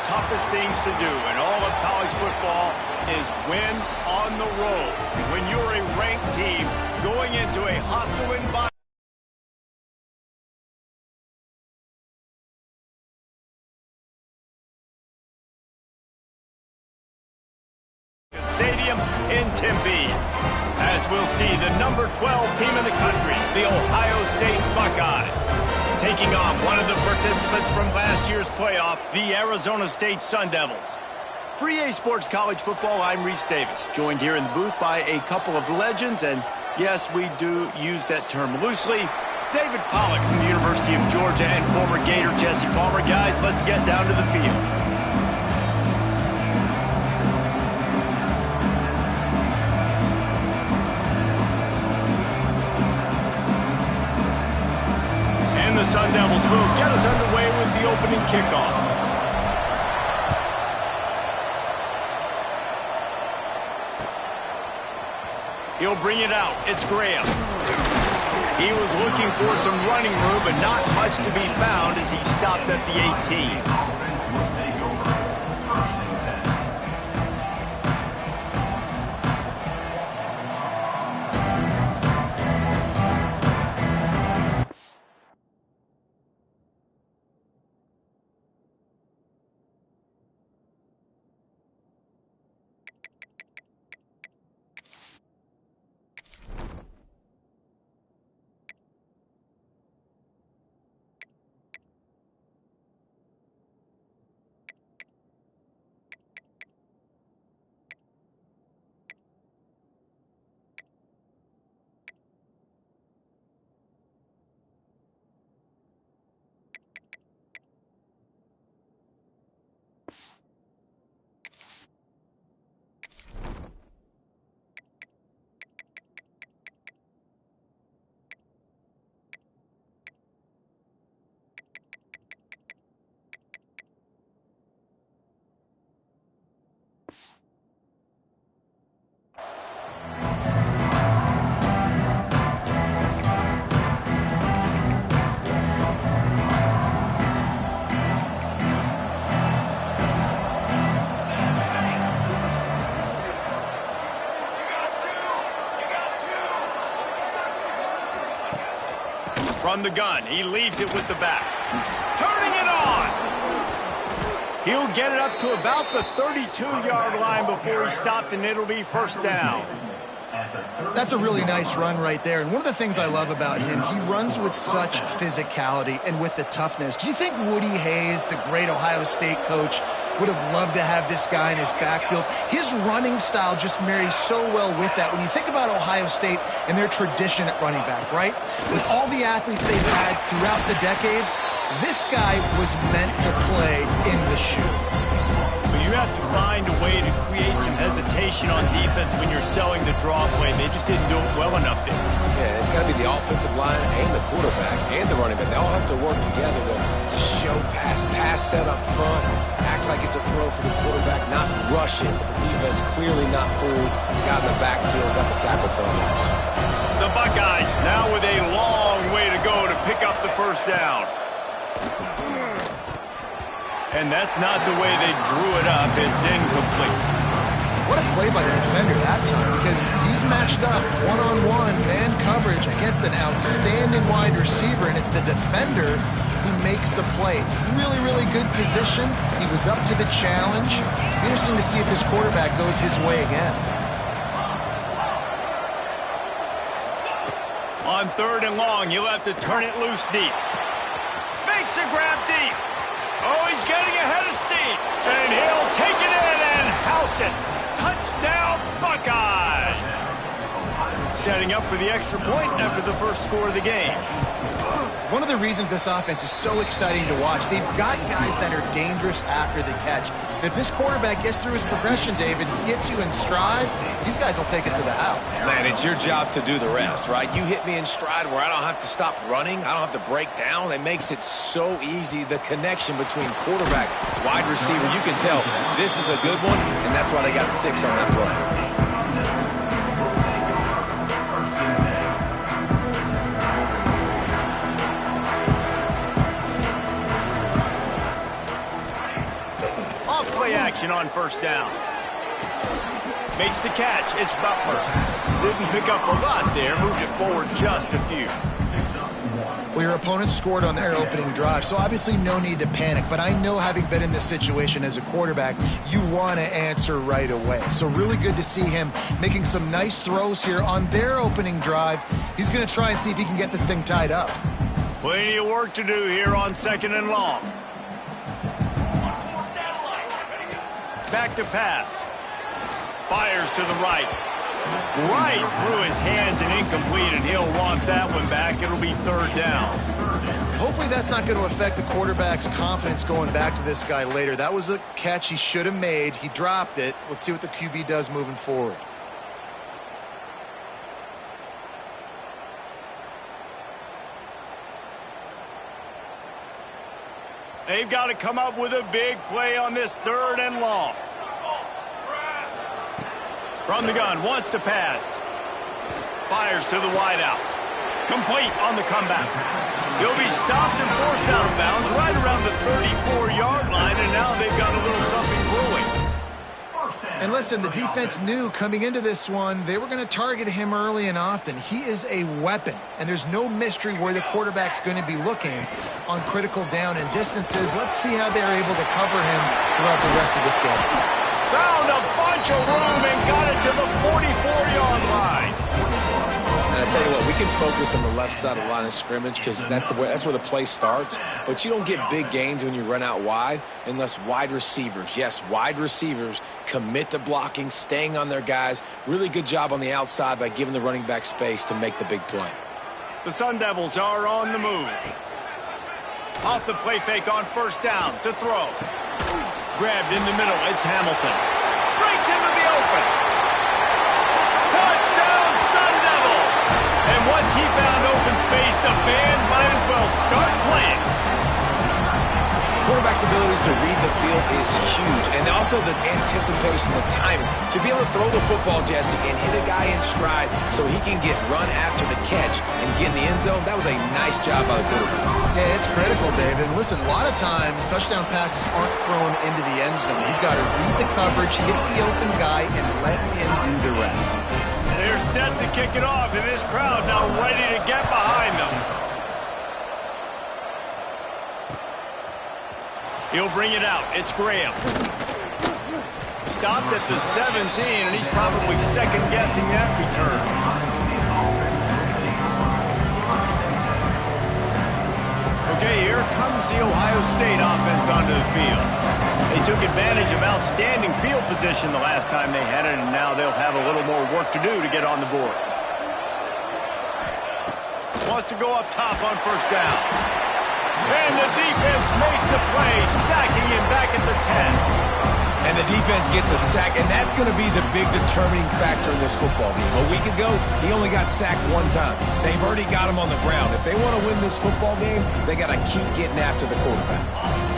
toughest things to do in all of college football is win on the road. When you're a ranked team going into a hostile environment, stadium in Tempe, as we'll see the number 12 team in the country, the Ohio State Buckeyes, taking on one of the participants from last year's playoff, the Arizona State Sun Devils. For EA Sports College Football, I'm Reese Davis, joined here in the booth by a couple of legends, and yes, we do use that term loosely. David Pollack from the University of Georgia and former Gator Jesse Palmer. Guys, let's get down to the field. The Sun Devils will get us underway with the opening kickoff. He'll bring it out. It's Graham. He was looking for some running room, but not much to be found as he stopped at the 18. From the gun, he leaves it with the back. Turning it on! He'll get it up to about the 32-yard line before he stopped, and it'll be first down. That's a really nice run right there. And one of the things I love about him, he runs with such physicality and with the toughness. Do you think Woody Hayes, the great Ohio State coach, would have loved to have this guy in his backfield? His running style just marries so well with that. When you think about Ohio State and their tradition at running back, right? With all the athletes they've had throughout the decades, this guy was meant to play in the shoe. But you have to find a way to create some hesitation on defense when you're selling the draw play. They just didn't do it well enough there. Yeah, it's got to be the offensive line and the quarterback and the running back. They all have to work together to show pass set up front, act like it's a throw for the quarterback, not rush it, but the defense clearly not fooled, got in the backfield, got the tackle for a loss. The Buckeyes now with a long way to go to pick up the first down. And that's not the way they drew it up. It's incomplete. What a play by the defender that time, because he's matched up one-on-one man coverage against an outstanding wide receiver, and it's the defender who makes the play. Really, really good position. He was up to the challenge. Interesting to see if his quarterback goes his way again. On 3rd and long, you'll have to turn it loose deep. Makes a grab deep. Oh, he's getting ahead of steam. And he'll take it in and house it. Touchdown, Buckeyes. Setting up for the extra point after the first score of the game. One of the reasons this offense is so exciting to watch, they've got guys that are dangerous after the catch. And if this quarterback gets through his progression, David, gets you in stride, these guys will take it to the house. Man, it's your job to do the rest, right? You hit me in stride where I don't have to stop running. I don't have to break down. It makes it so easy. The connection between quarterback, wide receiver, you can tell this is a good one, and that's why they got 6 on that play. action on first down. Makes the catch. It's Butler. Didn't pick up a lot there. Moved it forward just a few. Well, your opponent scored on their opening drive, so obviously no need to panic. But I know, having been in this situation as a quarterback, you want to answer right away. So really good to see him making some nice throws here on their opening drive. He's going to try and see if he can get this thing tied up. Plenty of work to do here on 2nd and long. Back to pass. Fires to the right. Right through his hands and incomplete, and he'll want that one back. It'll be 3rd down. Hopefully that's not going to affect the quarterback's confidence going back to this guy later. That was a catch he should have made. He dropped it. Let's see what the QB does moving forward. They've got to come up with a big play on this 3rd and long. From the gun, wants to pass. Fires to the wideout. Complete on the comeback. He'll be stopped and forced out of bounds right around the 34-yard line, and now they've got a little something brewing. And listen, the defense knew coming into this one, they were going to target him early and often. He is a weapon, and there's no mystery where the quarterback's going to be looking on critical down and distances. Let's see how they're able to cover him throughout the rest of this game. Found a bunch of room and got it to the 44-yard line. And I tell you what, we can focus on the left side of the line of scrimmage because that's where the play starts. But you don't get big gains when you run out wide unless wide receivers, yes, wide receivers, commit to blocking, staying on their guys. Really good job on the outside by giving the running back space to make the big play. The Sun Devils are on the move. Off the play fake on first down to throw. Grabbed in the middle, it's Hamilton. Breaks into the open. Touchdown, Sun Devils! And once he found open space, the band might as well start playing. Quarterback's abilities to read the field is huge, and also the anticipation, the timing. To be able to throw the football, Jesse, and hit a guy in stride so he can get run after the catch and get in the end zone, that was a nice job by the quarterback. Yeah, it's critical, David. Listen, a lot of times touchdown passes aren't thrown into the end zone. You've got to read the coverage, hit the open guy, and let him do the rest. They're set to kick it off, and this crowd now ready to get behind them. He'll bring it out. It's Graham. Stopped at the 17, and he's probably second-guessing that return. Okay, here comes the Ohio State offense onto the field. They took advantage of outstanding field position the last time they had it, and now they'll have a little more work to do to get on the board. Wants to go up top on first down. And the defense makes a play, sacking him back at the 10. And the defense gets a sack, and that's going to be the big determining factor in this football game. A week ago, he only got sacked one time. They've already got him on the ground. If they want to win this football game, they got to keep getting after the quarterback.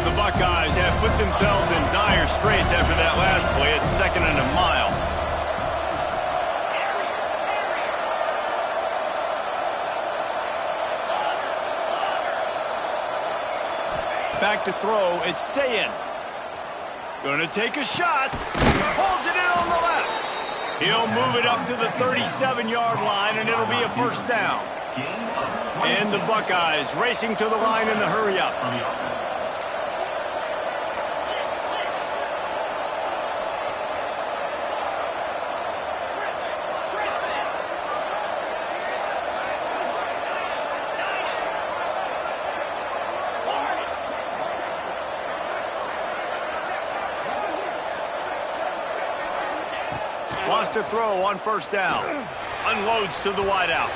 The Buckeyes have put themselves in dire straits after that last play at 2nd and a mile. Back to throw, it's Sayin. Gonna take a shot. Pulls it in on the left. He'll move it up to the 37-yard line, and it'll be a first down. And the Buckeyes racing to the line in the hurry-up. Wants to throw on first down. Unloads to the wideout.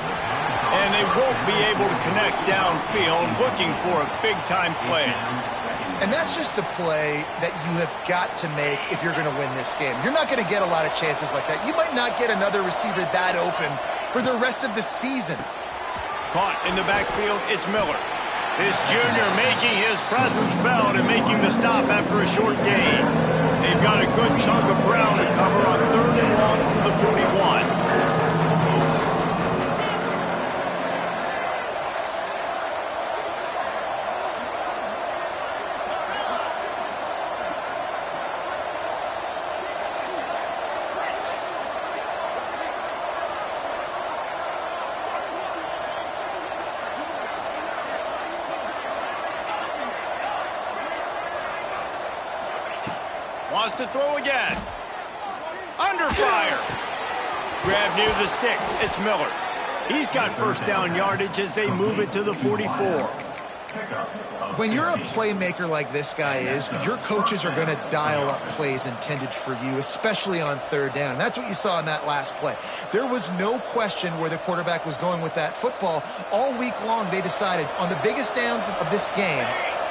And they won't be able to connect downfield, looking for a big-time play. And that's just a play that you have got to make if you're going to win this game. You're not going to get a lot of chances like that. You might not get another receiver that open for the rest of the season. Caught in the backfield, it's Miller. This junior making his presence felt and making the stop after a short gain. They've got a good chunk of ground to cover on 3rd and long from the 41. Wants to throw again. Under fire. Grab near the sticks. It's Miller. He's got first down yardage as they move it to the 44. When you're a playmaker like this guy is, your coaches are going to dial up plays intended for you, especially on third down. That's what you saw in that last play. There was no question where the quarterback was going with that football. All week long, they decided on the biggest downs of this game,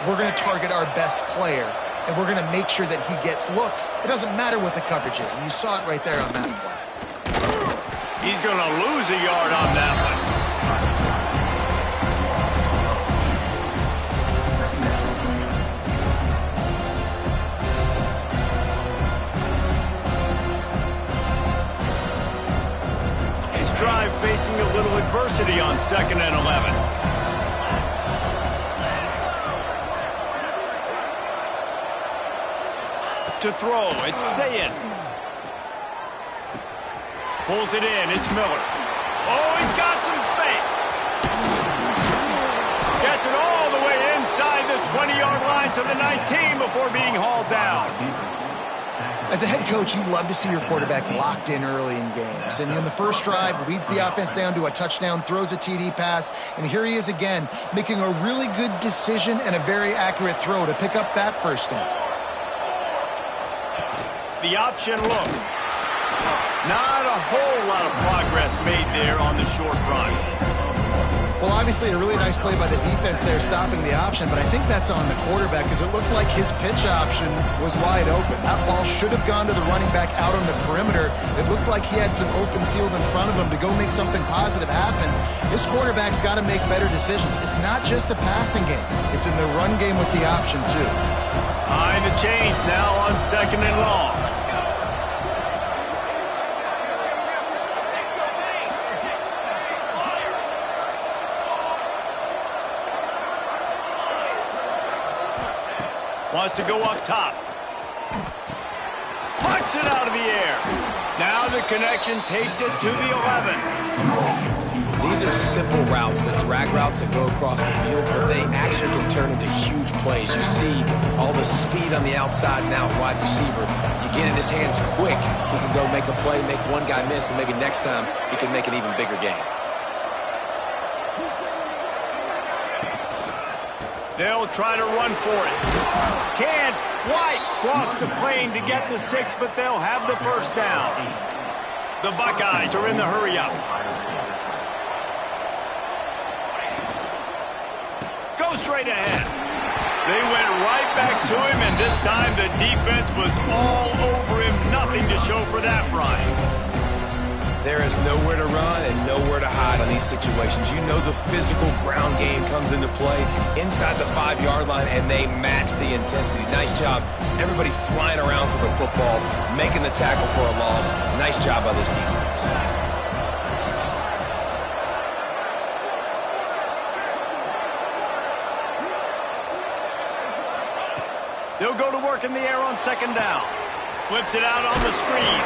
we're going to target our best player, and we're going to make sure that he gets looks. It doesn't matter what the coverage is, and you saw it right there on that play. He's going to lose a yard on that one. Drive facing a little adversity on 2nd and 11. To throw, it's Sayin. Pulls it in, it's Miller. Oh, he's got some space. Gets it all the way inside the 20-yard line to the 19 before being hauled down. As a head coach, you love to see your quarterback locked in early in games. And in the first drive, leads the offense down to a touchdown, throws a TD pass, and here he is again, making a really good decision and a very accurate throw to pick up that first down. The option look. Not a whole lot of progress made there on the short run. Well, obviously a really nice play by the defense there stopping the option, but I think that's on the quarterback because it looked like his pitch option was wide open. That ball should have gone to the running back out on the perimeter. It looked like he had some open field in front of him to go make something positive happen. This quarterback's got to make better decisions. It's not just the passing game. It's in the run game with the option, too. Behind the chains now on 2nd and long. Wants to go up top. Puts it out of the air. Now the connection takes it to the 11. These are simple routes, the drag routes that go across the field, but they actually can turn into huge plays. You see all the speed on the outside and out wide receiver. You get in his hands quick. He can go make a play, make one guy miss, and maybe next time he can make an even bigger gain. They'll try to run for it. Can't quite cross the plane to get the 6, but they'll have the first down. The Buckeyes are in the hurry-up. Go straight ahead. They went right back to him, and this time the defense was all over him. Nothing to show for that run. There is nowhere to run and nowhere to hide on these situations. You know the physical ground game comes into play inside the 5-yard line, and they match the intensity. Nice job. Everybody flying around to the football, making the tackle for a loss. Nice job by this defense. They'll go to work in the air on 2nd down. Flips it out on the screen.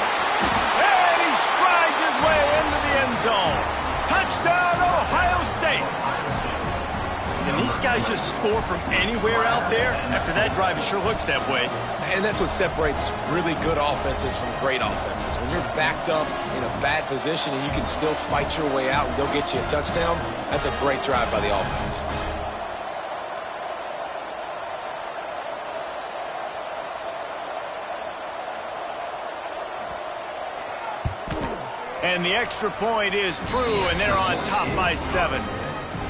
And he strides his way into the end zone. Touchdown, Ohio State. Can these guys just score from anywhere out there? After that drive, it sure looks that way. And that's what separates really good offenses from great offenses. When you're backed up in a bad position and you can still fight your way out and go get you a touchdown, that's a great drive by the offense. And the extra point is true, and they're on top by 7.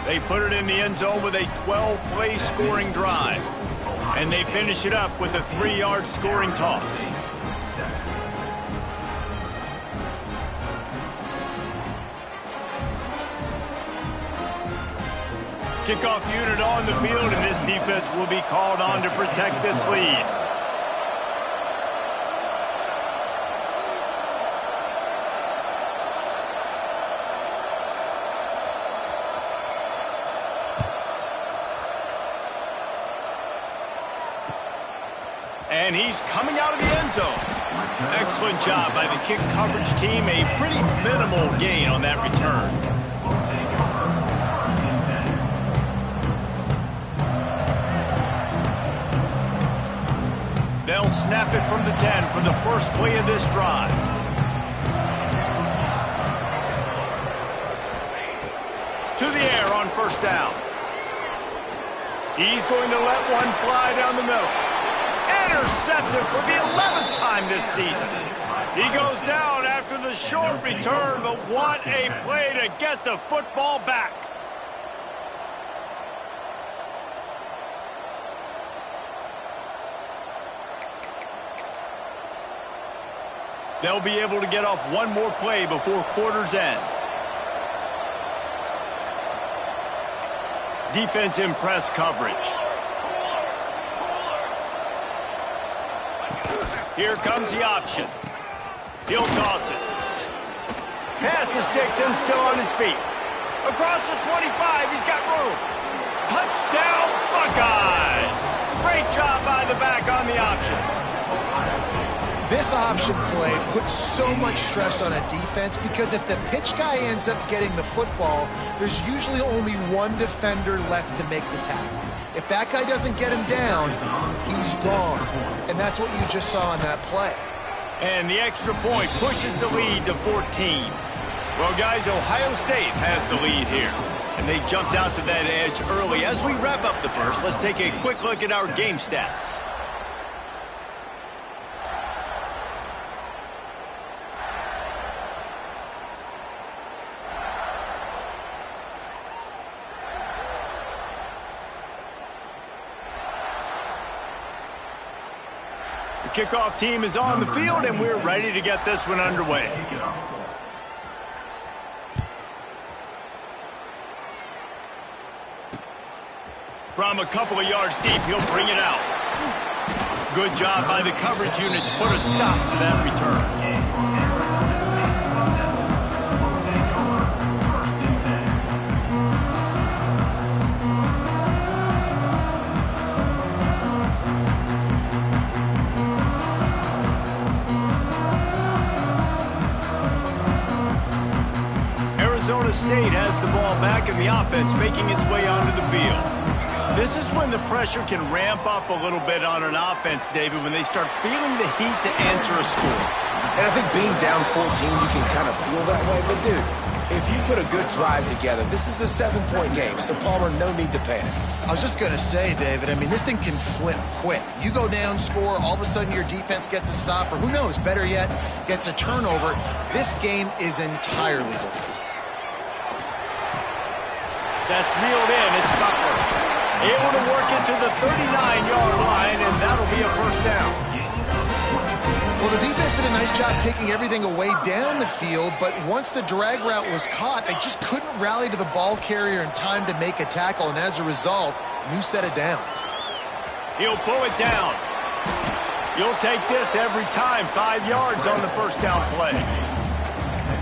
They put it in the end zone with a 12-play scoring drive. And they finish it up with a 3-yard scoring toss. Kickoff unit on the field, and this defense will be called on to protect this lead. And he's coming out of the end zone. Excellent job by the kick coverage team. A pretty minimal gain on that return. They'll snap it from the 10 for the first play of this drive. To the air on first down. He's going to let one fly down the middle. Intercepted for the 11th time this season. He goes down after the short return, but what a play to get the football back. They'll be able to get off one more play before quarter's end. Defense in press coverage. Here comes the option. He'll toss it. Pass the sticks and still on his feet. Across the 25, he's got room. Touchdown, Buckeyes! Great job by the back on the option. This option play puts so much stress on a defense because if the pitch guy ends up getting the football, there's usually only one defender left to make the tackle. If that guy doesn't get him down, he's gone. And that's what you just saw in that play. And the extra point pushes the lead to 14. Well, guys, Ohio State has the lead here. And they jumped out to that edge early. As we wrap up the first, let's take a quick look at our game stats. The kickoff team is on the field, and we're ready to get this one underway. From a couple of yards deep, he'll bring it out. Good job by the coverage unit to put a stop to that return. Arizona State has the ball back and the offense making its way onto the field. This is when the pressure can ramp up a little bit on an offense, David, when they start feeling the heat to answer a score. And I think being down 14, you can kind of feel that way. But, dude, if you put a good drive together, this is a 7-point game. So, Palmer, no need to panic. I was just going to say, David, I mean, this thing can flip quick. You go down, score, all of a sudden your defense gets a stop, or who knows, better yet, gets a turnover. This game is entirely different. That's reeled in. It's Butler. Able to work it to the 39-yard line, and that'll be a first down. Well, the defense did a nice job taking everything away down the field, but once the drag route was caught, they just couldn't rally to the ball carrier in time to make a tackle, and as a result, new set of downs. He'll pull it down. You'll take this every time. 5 yards on the first down play.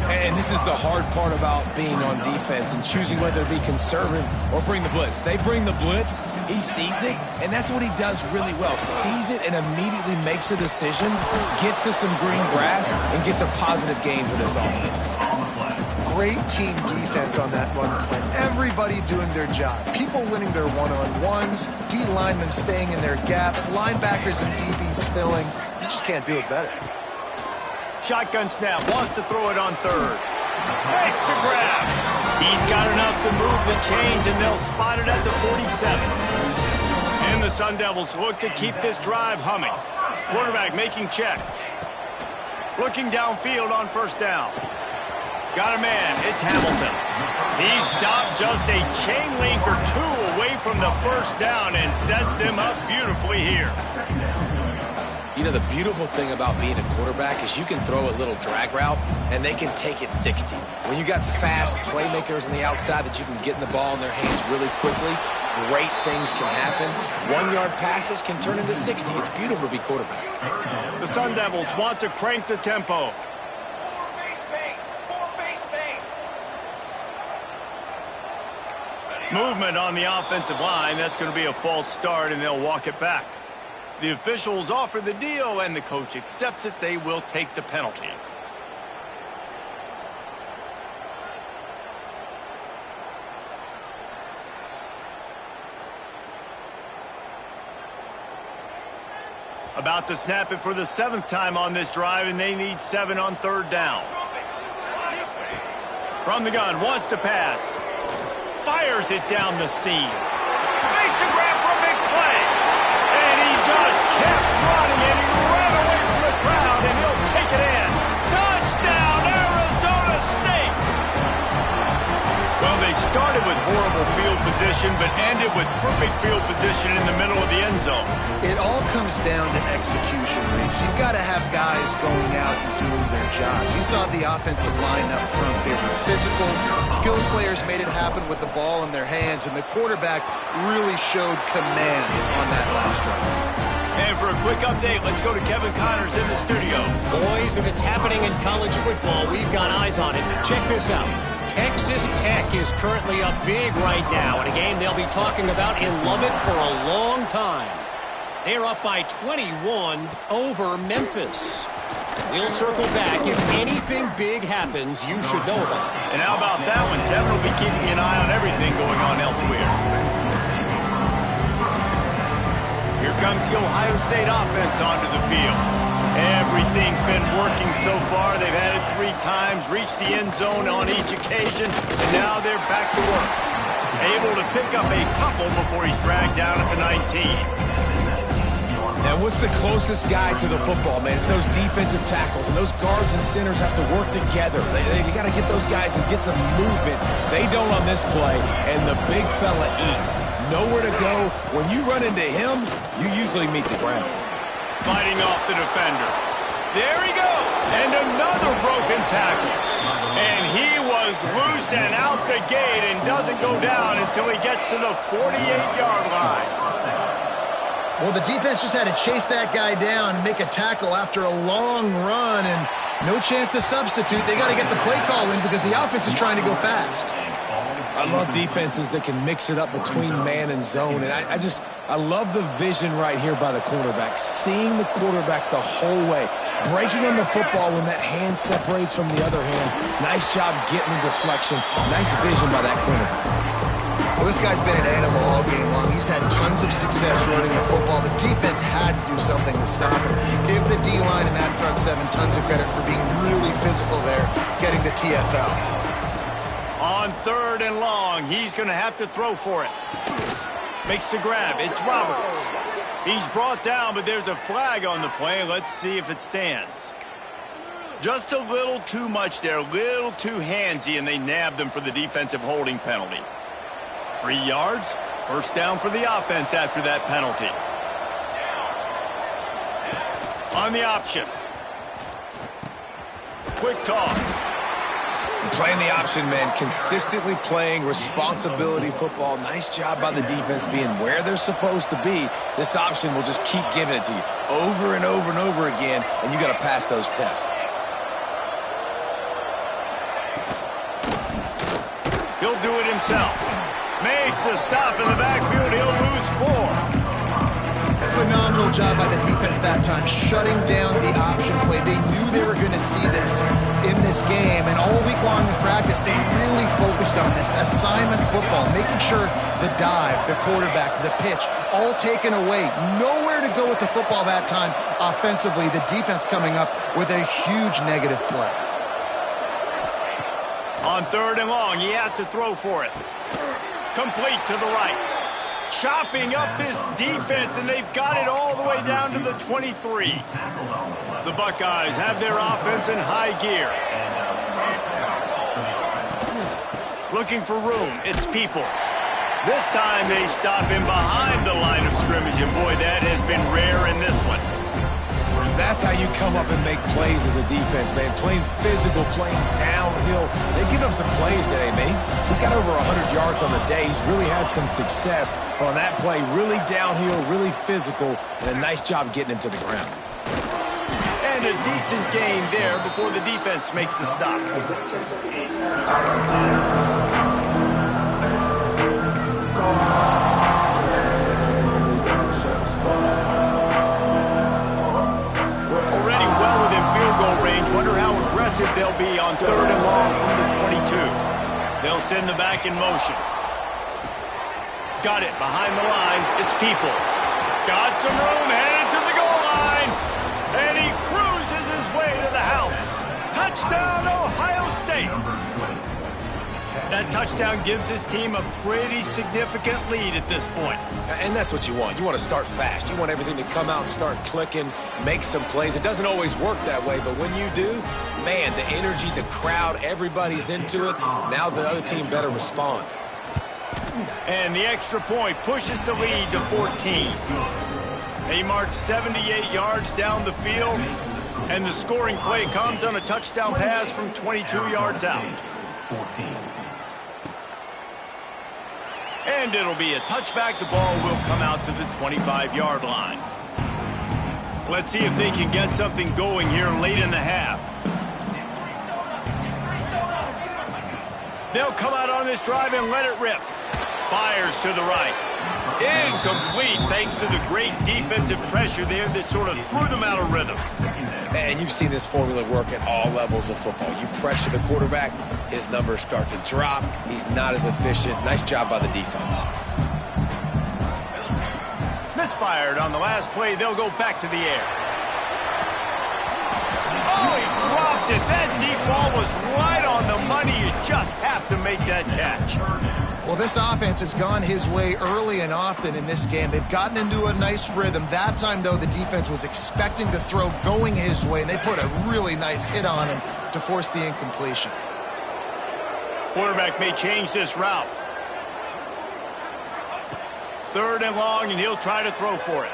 And this is the hard part about being on defense and choosing whether to be conservative or bring the blitz. They bring the blitz, he sees it, and that's what he does really well. Sees it and immediately makes a decision, gets to some green grass, and gets a positive gain for this offense. Great team defense on that run play. Everybody doing their job. People winning their one-on-ones, D linemen staying in their gaps, linebackers and DBs filling. You just can't do it better. Shotgun snap, wants to throw it on third. Makes the grab. He's got enough to move the chains, and they'll spot it at the 47. And the Sun Devils look to keep this drive humming. Quarterback making checks. Looking downfield on first down. Got a man, it's Hamilton. He stopped just a chain link or two away from the first down and sets them up beautifully here. You know, the beautiful thing about being a quarterback is you can throw a little drag route, and they can take it 60. When you got fast playmakers on the outside that you can get in the ball in their hands really quickly, great things can happen. 1-yard passes can turn into 60. It's beautiful to be quarterback. The Sun Devils want to crank the tempo. Movement on the offensive line. That's going to be a false start, and they'll walk it back. The officials offer the deal, and the coach accepts it. They will take the penalty. About to snap it for the 7th time on this drive, and they need 7 on 3rd down. From the gun, wants to pass. Fires it down the seam. Makes a grab for a big play. And he just kept running, and he ran away from the crowd, and he'll take it in. Touchdown, Arizona State! Well, they started with horrible field position, but ended with perfect field position in the middle of the end zone. It all comes down to execution, Reese. You've got to have guys going out and doing their jobs. You saw the offensive line up front. They were physical. Skilled players made it happen with the ball in their hands, and the quarterback really showed command on that last drive. And for a quick update, let's go to Kevin Connors in the studio. Boys, if it's happening in college football, we've got eyes on it. Check this out. Texas Tech is currently up big right now in a game they'll be talking about in Lubbock for a long time. They're up by 21 over Memphis. We'll circle back. If anything big happens, you should know about it. And how about that one? Kevin will be keeping an eye on everything going on elsewhere. Here comes the Ohio State offense onto the field. Everything's been working so far. They've had it 3 times, reached the end zone on each occasion, and now they're back to work. Able to pick up a couple before he's dragged down at the 19. Now, what's the closest guy to the football, man? It's those defensive tackles, and those guards and centers have to work together. They got to get those guys and get some movement. They don't on this play, and the big fella eats. Nowhere to go. When you run into him, you usually meet the ground. Fighting off the defender. There he goes. And another broken tackle. And he was loose and out the gate and doesn't go down until he gets to the 48-yard line. Well, the defense just had to chase that guy down and make a tackle after a long run, and no chance to substitute. They got to get the play call in because the offense is trying to go fast. I love defenses that can mix it up between man and zone, and I love the vision right here by the quarterback, seeing the quarterback the whole way, breaking on the football when that hand separates from the other hand. Nice job getting the deflection. Nice vision by that quarterback. Well, this guy's been an animal all game long. He's had tons of success running the football. The defense had to do something to stop him. Give the D-line and that front 7 tons of credit for being really physical there, getting the TFL. On 3rd and long, he's going to have to throw for it. Makes the grab. It's Roberts. He's brought down, but there's a flag on the play. Let's see if it stands. Just a little too much there, a little too handsy, and they nabbed him for the defensive holding penalty. 3 yards, 1st down for the offense after that penalty. On the option. Quick toss. Playing the option, man, consistently playing responsibility football. Nice job by the defense being where they're supposed to be. This option will just keep giving it to you over and over and over again, and you got to pass those tests. He'll do it himself. Makes a stop in the backfield. He'll lose 4. Phenomenal job by the defense that time, shutting down the option play. They knew they were going to see this in this game, and all week long in practice, they really focused on this assignment football, making sure the dive, the quarterback, the pitch, all taken away. Nowhere to go with the football that time offensively. The defense coming up with a huge negative play. On 3rd and long, he has to throw for it. Complete to the right. Chopping up this defense, and they've got it all the way down to the 23. The Buckeyes have their offense in high gear. Looking for room, it's Peoples. This time they stop him behind the line of scrimmage, and boy, that has been rare in this one. That's how you come up and make plays as a defense, man. Playing physical, playing downhill. They've given up some plays today, man. He's got over 100 yards on the day. He's really had some success on that play. Really downhill, really physical, and a nice job getting him to the ground. And a decent gain there before the defense makes the stop. Wonder how aggressive they'll be on 3rd and long from the 22. They'll send the back in motion. Got it behind the line. It's Peoples. Got some room, headed to the goal line. line, and he cruises his way to the house. Touchdown, Ohio State. That touchdown gives his team a pretty significant lead at this point. And that's what you want. You want to start fast. You want everything to come out and start clicking, make some plays. It doesn't always work that way, but when you do, man, the energy, the crowd, everybody's into it. Now the other team better respond. And the extra point pushes the lead to 14. They march 78 yards down the field, and the scoring play comes on a touchdown pass from 22 yards out. 14. And it'll be a touchback. The ball will come out to the 25-yard line. Let's see if they can get something going here late in the half. They'll come out on this drive and let it rip. Fires to the right. Incomplete thanks to the great defensive pressure there that sort of threw them out of rhythm. And you've seen this formula work at all levels of football. You pressure the quarterback, his numbers start to drop. He's not as efficient. Nice job by the defense. Misfired on the last play. They'll go back to the air. Oh, he dropped it. That deep ball was right on the money. You just have to make that catch. Well, this offense has gone his way early and often in this game. They've gotten into a nice rhythm. That time, though, the defense was expecting the throw going his way, and they put a really nice hit on him to force the incompletion. Quarterback may change this route. 3rd and long, and he'll try to throw for it.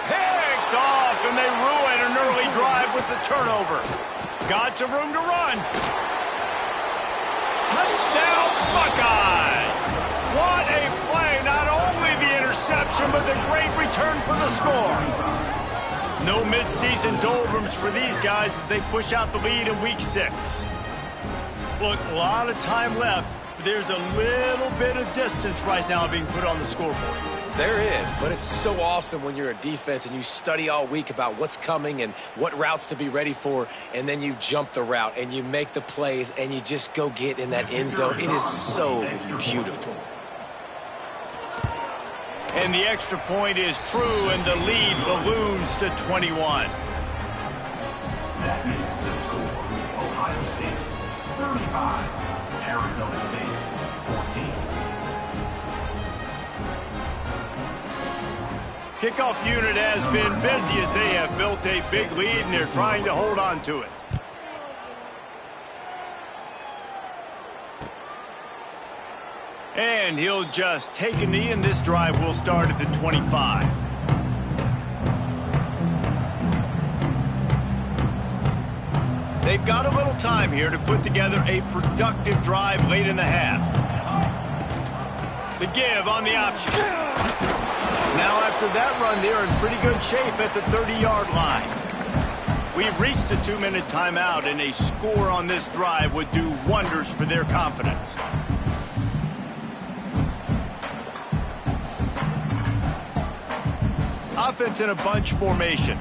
Picked off, and they ruin an early drive with the turnover. Got some room to run. Touchdown, Buckeyes! What a play! Not only the interception, but the great return for the score. No midseason doldrums for these guys as they push out the lead in Week 6. Look, a lot of time left. There's a little bit of distance right now being put on the scoreboard. There is, but it's so awesome when you're a defense and you study all week about what's coming and what routes to be ready for, and then you jump the route and you make the plays and you just go get in that end zone. It is so beautiful. And the extra point is true, and the lead balloons to 21. That makes the score Ohio State 35, Arizona State 14. Kickoff unit has been busy as they have built a big lead, and they're trying to hold on to it. And he'll just take a knee, and this drive will start at the 25. They've got a little time here to put together a productive drive late in the half. The give on the option. Now after that run, they're in pretty good shape at the 30-yard line. We've reached the 2-minute timeout, and a score on this drive would do wonders for their confidence. Offense in a bunch formation.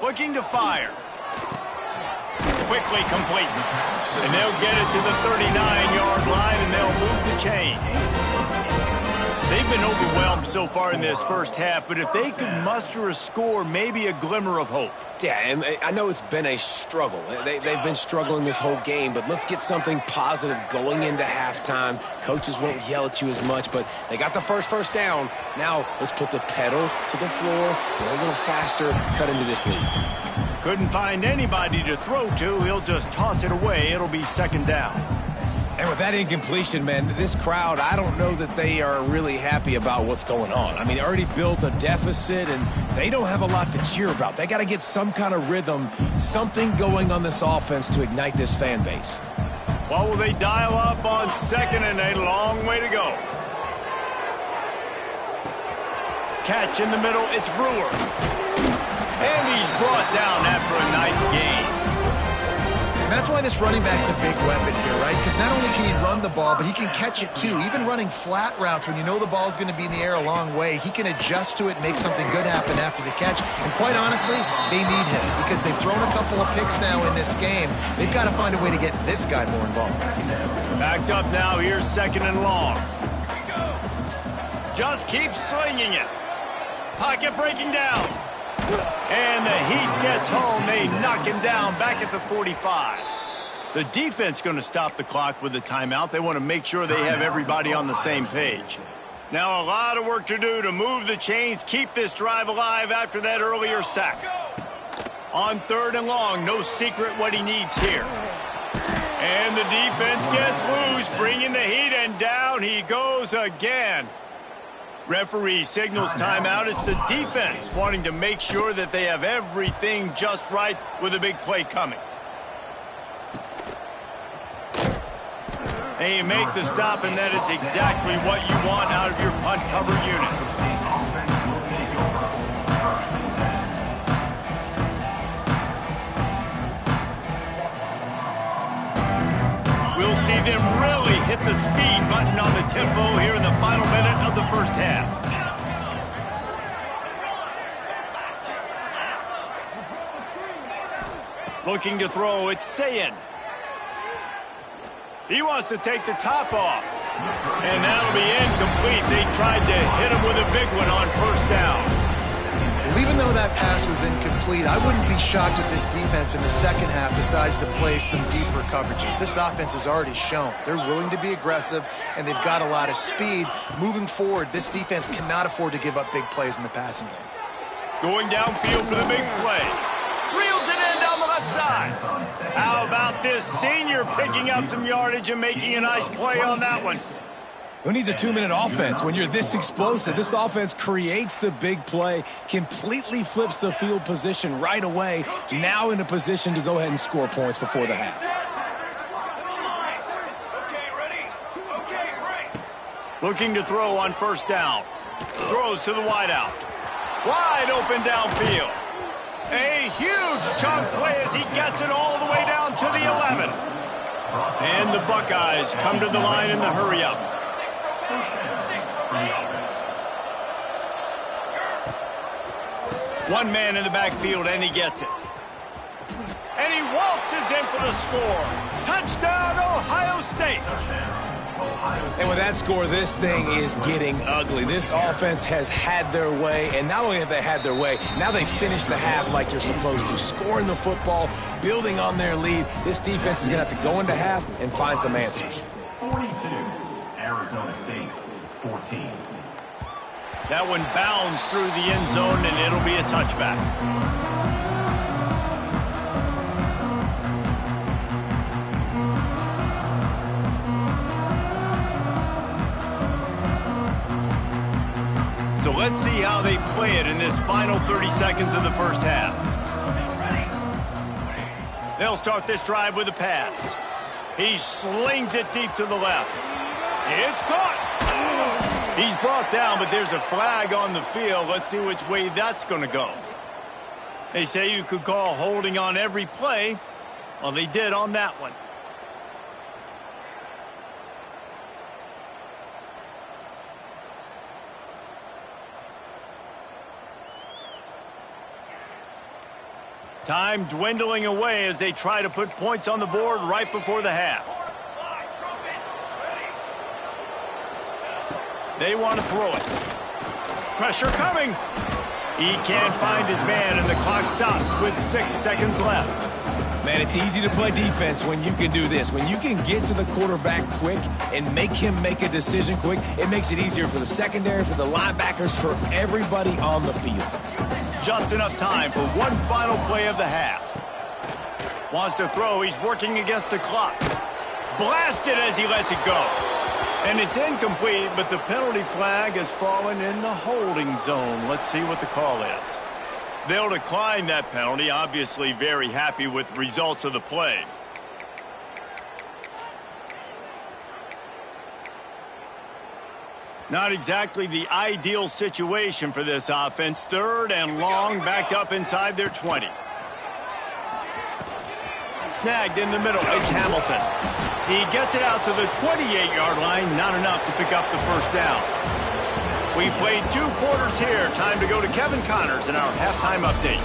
Looking to fire. Quickly complete. And they'll get it to the 39-yard line, and they'll move the chains. They've been overwhelmed so far in this first half, but if they could muster a score, maybe a glimmer of hope. Yeah, and I know it's been a struggle. They've been struggling this whole game, but let's get something positive going into halftime. Coaches won't yell at you as much, but they got the first down. Now let's put the pedal to the floor, go a little faster, cut into this lead. Couldn't find anybody to throw to. He'll just toss it away. It'll be 2nd down. And with that incompletion, man, this crowd, I don't know that they are really happy about what's going on. I mean, they already built a deficit, and they don't have a lot to cheer about. They got to get some kind of rhythm, something going on this offense to ignite this fan base. What will they dial up on 2nd and a long way to go? Catch in the middle, it's Brewer. And he's brought down after a nice gain. that's why this running back's a big weapon here, right? Because not only can he run the ball, but he can catch it too. Even running flat routes when you know the ball's going to be in the air a long way, he can adjust to it, make something good happen after the catch. And quite honestly, they need him because they've thrown a couple of picks now in this game. They've got to find a way to get this guy more involved. Backed up now, here's 2nd and long. Just keep slinging it. Pocket breaking down. And the heat gets home. They knock him down back at the 45. The defense going to stop the clock with a timeout. They want to make sure they have everybody on the same page. Now a lot of work to do to move the chains, keep this drive alive after that earlier sack. On 3rd and long, no secret what he needs here. And the defense gets loose, bringing the heat, and down he goes again. Referee signals timeout. It's the defense wanting to make sure that they have everything just right with a big play coming. They make the stop, and that is exactly what you want out of your punt cover unit. We'll see them really hit the speed button on the tempo here in the final minute of the first half. Looking to throw, it's Sayin. He wants to take the top off. And that'll be incomplete. They tried to hit him with a big one on 1st down. Well, even though that pass was incomplete, I wouldn't be shocked if this defense in the second half decides to play some deeper coverages. This offense has already shown they're willing to be aggressive, and they've got a lot of speed. Moving forward, this defense cannot afford to give up big plays in the passing game. Going downfield for the big play. Reels it in down the left side. How about this senior picking up some yardage and making a nice play on that one? Who needs a 2-minute offense when you're this explosive? This offense creates the big play, completely flips the field position right away, now in a position to go ahead and score points before the half. Looking to throw on 1st down. Throws to the wideout. Wide open downfield. A huge chunk play as he gets it all the way down to the 11. And the Buckeyes come to the line in the hurry-up. One man in the backfield, and he gets it. And he waltzes in for the score. Touchdown, Ohio State. And with that score, this thing is getting ugly. This offense has had their way, and not only have they had their way, now they finish the half like you're supposed to, scoring the football, building on their lead. This defense is going to have to go into half and find some answers. 42, Arizona State, 14. That one bounds through the end zone, and it'll be a touchback. So let's see how they play it in this final 30 seconds of the first half. They'll start this drive with a pass. He slings it deep to the left. It's caught. He's brought down, but there's a flag on the field. Let's see which way that's going to go. They say you could call holding on every play. Well, they did on that one. Time dwindling away as they try to put points on the board right before the half. They want to throw it. Pressure coming. He can't find his man, and the clock stops with 6 seconds left. Man, it's easy to play defense when you can do this. When you can get to the quarterback quick and make him make a decision quick, it makes it easier for the secondary, for the linebackers, for everybody on the field. Just enough time for one final play of the half. Wants to throw. He's working against the clock. Blasted as he lets it go. And it's incomplete, but the penalty flag has fallen in the holding zone. Let's see what the call is. They'll decline that penalty, obviously very happy with the results of the play. Not exactly the ideal situation for this offense. 3rd and long, backed up inside their 20. Snagged in the middle. It's Hamilton. He gets it out to the 28-yard line. Not enough to pick up the first down. We played 2 quarters here. Time to go to Kevin Connors in our halftime update.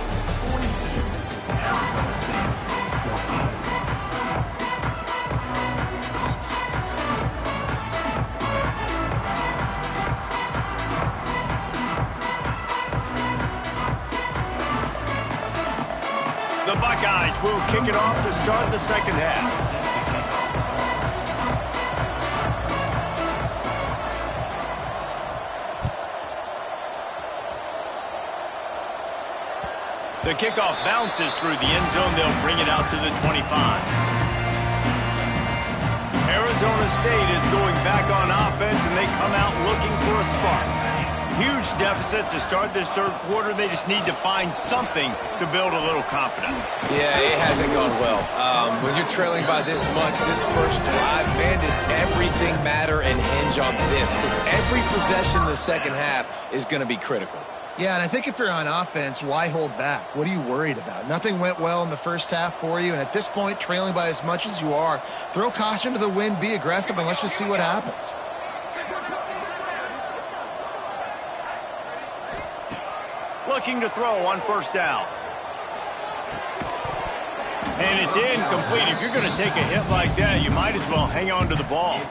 The Buckeyes will kick it off to start the second half. The kickoff bounces through the end zone. They'll bring it out to the 25. Arizona State is going back on offense, and they come out looking for a spark. Huge deficit to start this third quarter. They just need to find something to build a little confidence. Yeah, it hasn't gone well. When you're trailing by this much, this first drive, man, does everything matter and hinge on this? Because every possession in the second half is going to be critical. Yeah, and I think if you're on offense, why hold back? What are you worried about? Nothing went well in the first half for you, and at this point, trailing by as much as you are, throw caution to the wind, be aggressive, and let's just see what happens. Looking to throw on first down. And it's incomplete. If you're going to take a hit like that, you might as well hang on to the ball.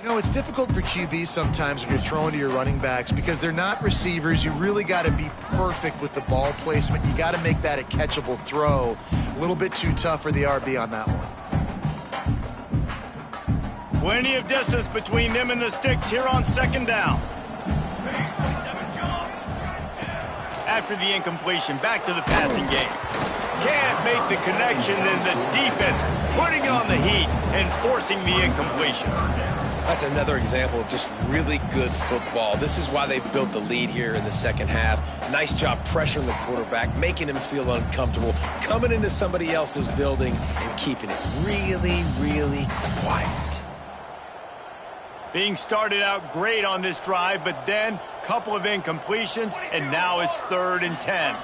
You know, it's difficult for QBs sometimes when you're throwing to your running backs because they're not receivers. You really got to be perfect with the ball placement. You got to make that a catchable throw. A little bit too tough for the RB on that one. Plenty of distance between them and the sticks here on second down. After the incompletion, back to the passing game. Can't make the connection, and the defense putting on the heat and forcing the incompletion. That's another example of just really good football. This is why they built the lead here in the second half. Nice job pressuring the quarterback, making him feel uncomfortable, coming into somebody else's building and keeping it really, really quiet. Being started out great on this drive, but then a couple of incompletions, and now it's 3rd and 10.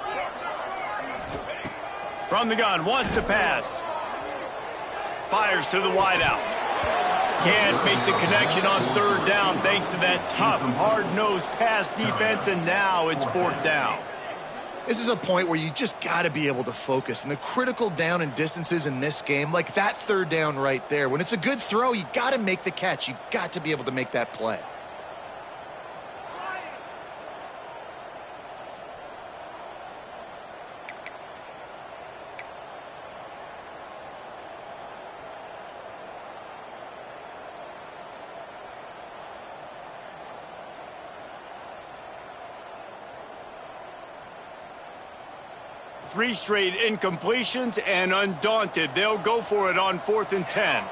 From the gun, wants to pass. Fires to the wideout. Can't make the connection on 3rd down thanks to that tough, hard-nosed pass defense, and now it's 4th down. This is a point where you just got to be able to focus. And the critical down and distances in this game, like that 3rd down right there, when it's a good throw, you got to make the catch. You got to be able to make that play. Three straight incompletions, and undaunted, they'll go for it on 4th and 10.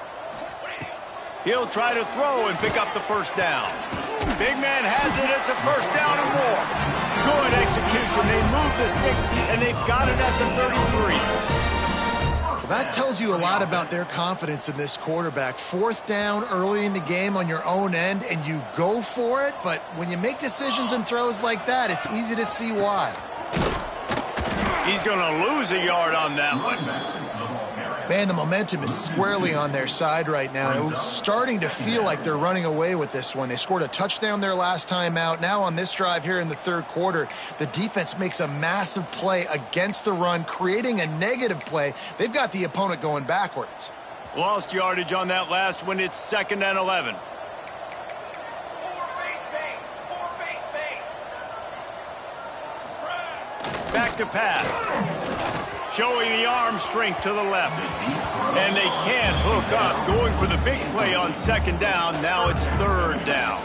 He'll try to throw and pick up the first down. Big man has it. It's a first down and more. Good execution. They move the sticks, and they've got it at the 33. That tells you a lot about their confidence in this quarterback. 4th down early in the game on your own end, and you go for it. But when you make decisions and throws like that, it's easy to see why. He's going to lose a yard on that one. Man, the momentum is squarely on their side right now. It's starting to feel like they're running away with this one. They scored a touchdown their last time out. Now on this drive here in the 3rd quarter, the defense makes a massive play against the run, creating a negative play. They've got the opponent going backwards. Lost yardage on that last one. It's 2nd and 11. to pass. Showing the arm strength to the left. And they can't hook up. Going for the big play on second down. Now it's third down.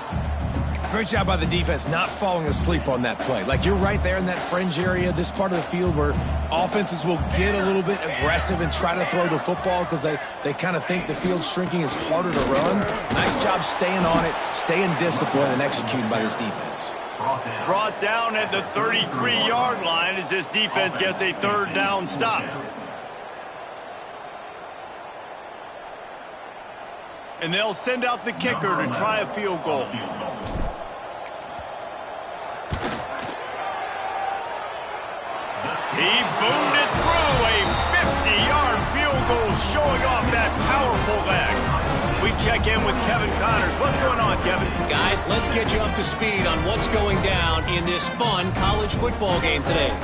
Great job by the defense not falling asleep on that play. Like, you're right there in that fringe area, this part of the field where offenses will get a little bit aggressive and try to throw the football because they kind of think the field's shrinking is harder to run. Nice job staying on it, staying disciplined, and executing by this defense. Brought down at the 33-yard line as this defense gets a third down stop. And they'll send out the kicker to try a field goal. He boomed it through, a 50-yard field goal showing off that powerful leg. We check in with Kevin Connors. What's going on, Kevin? Guys, let's get you up to speed on what's going down in this fun college football game today.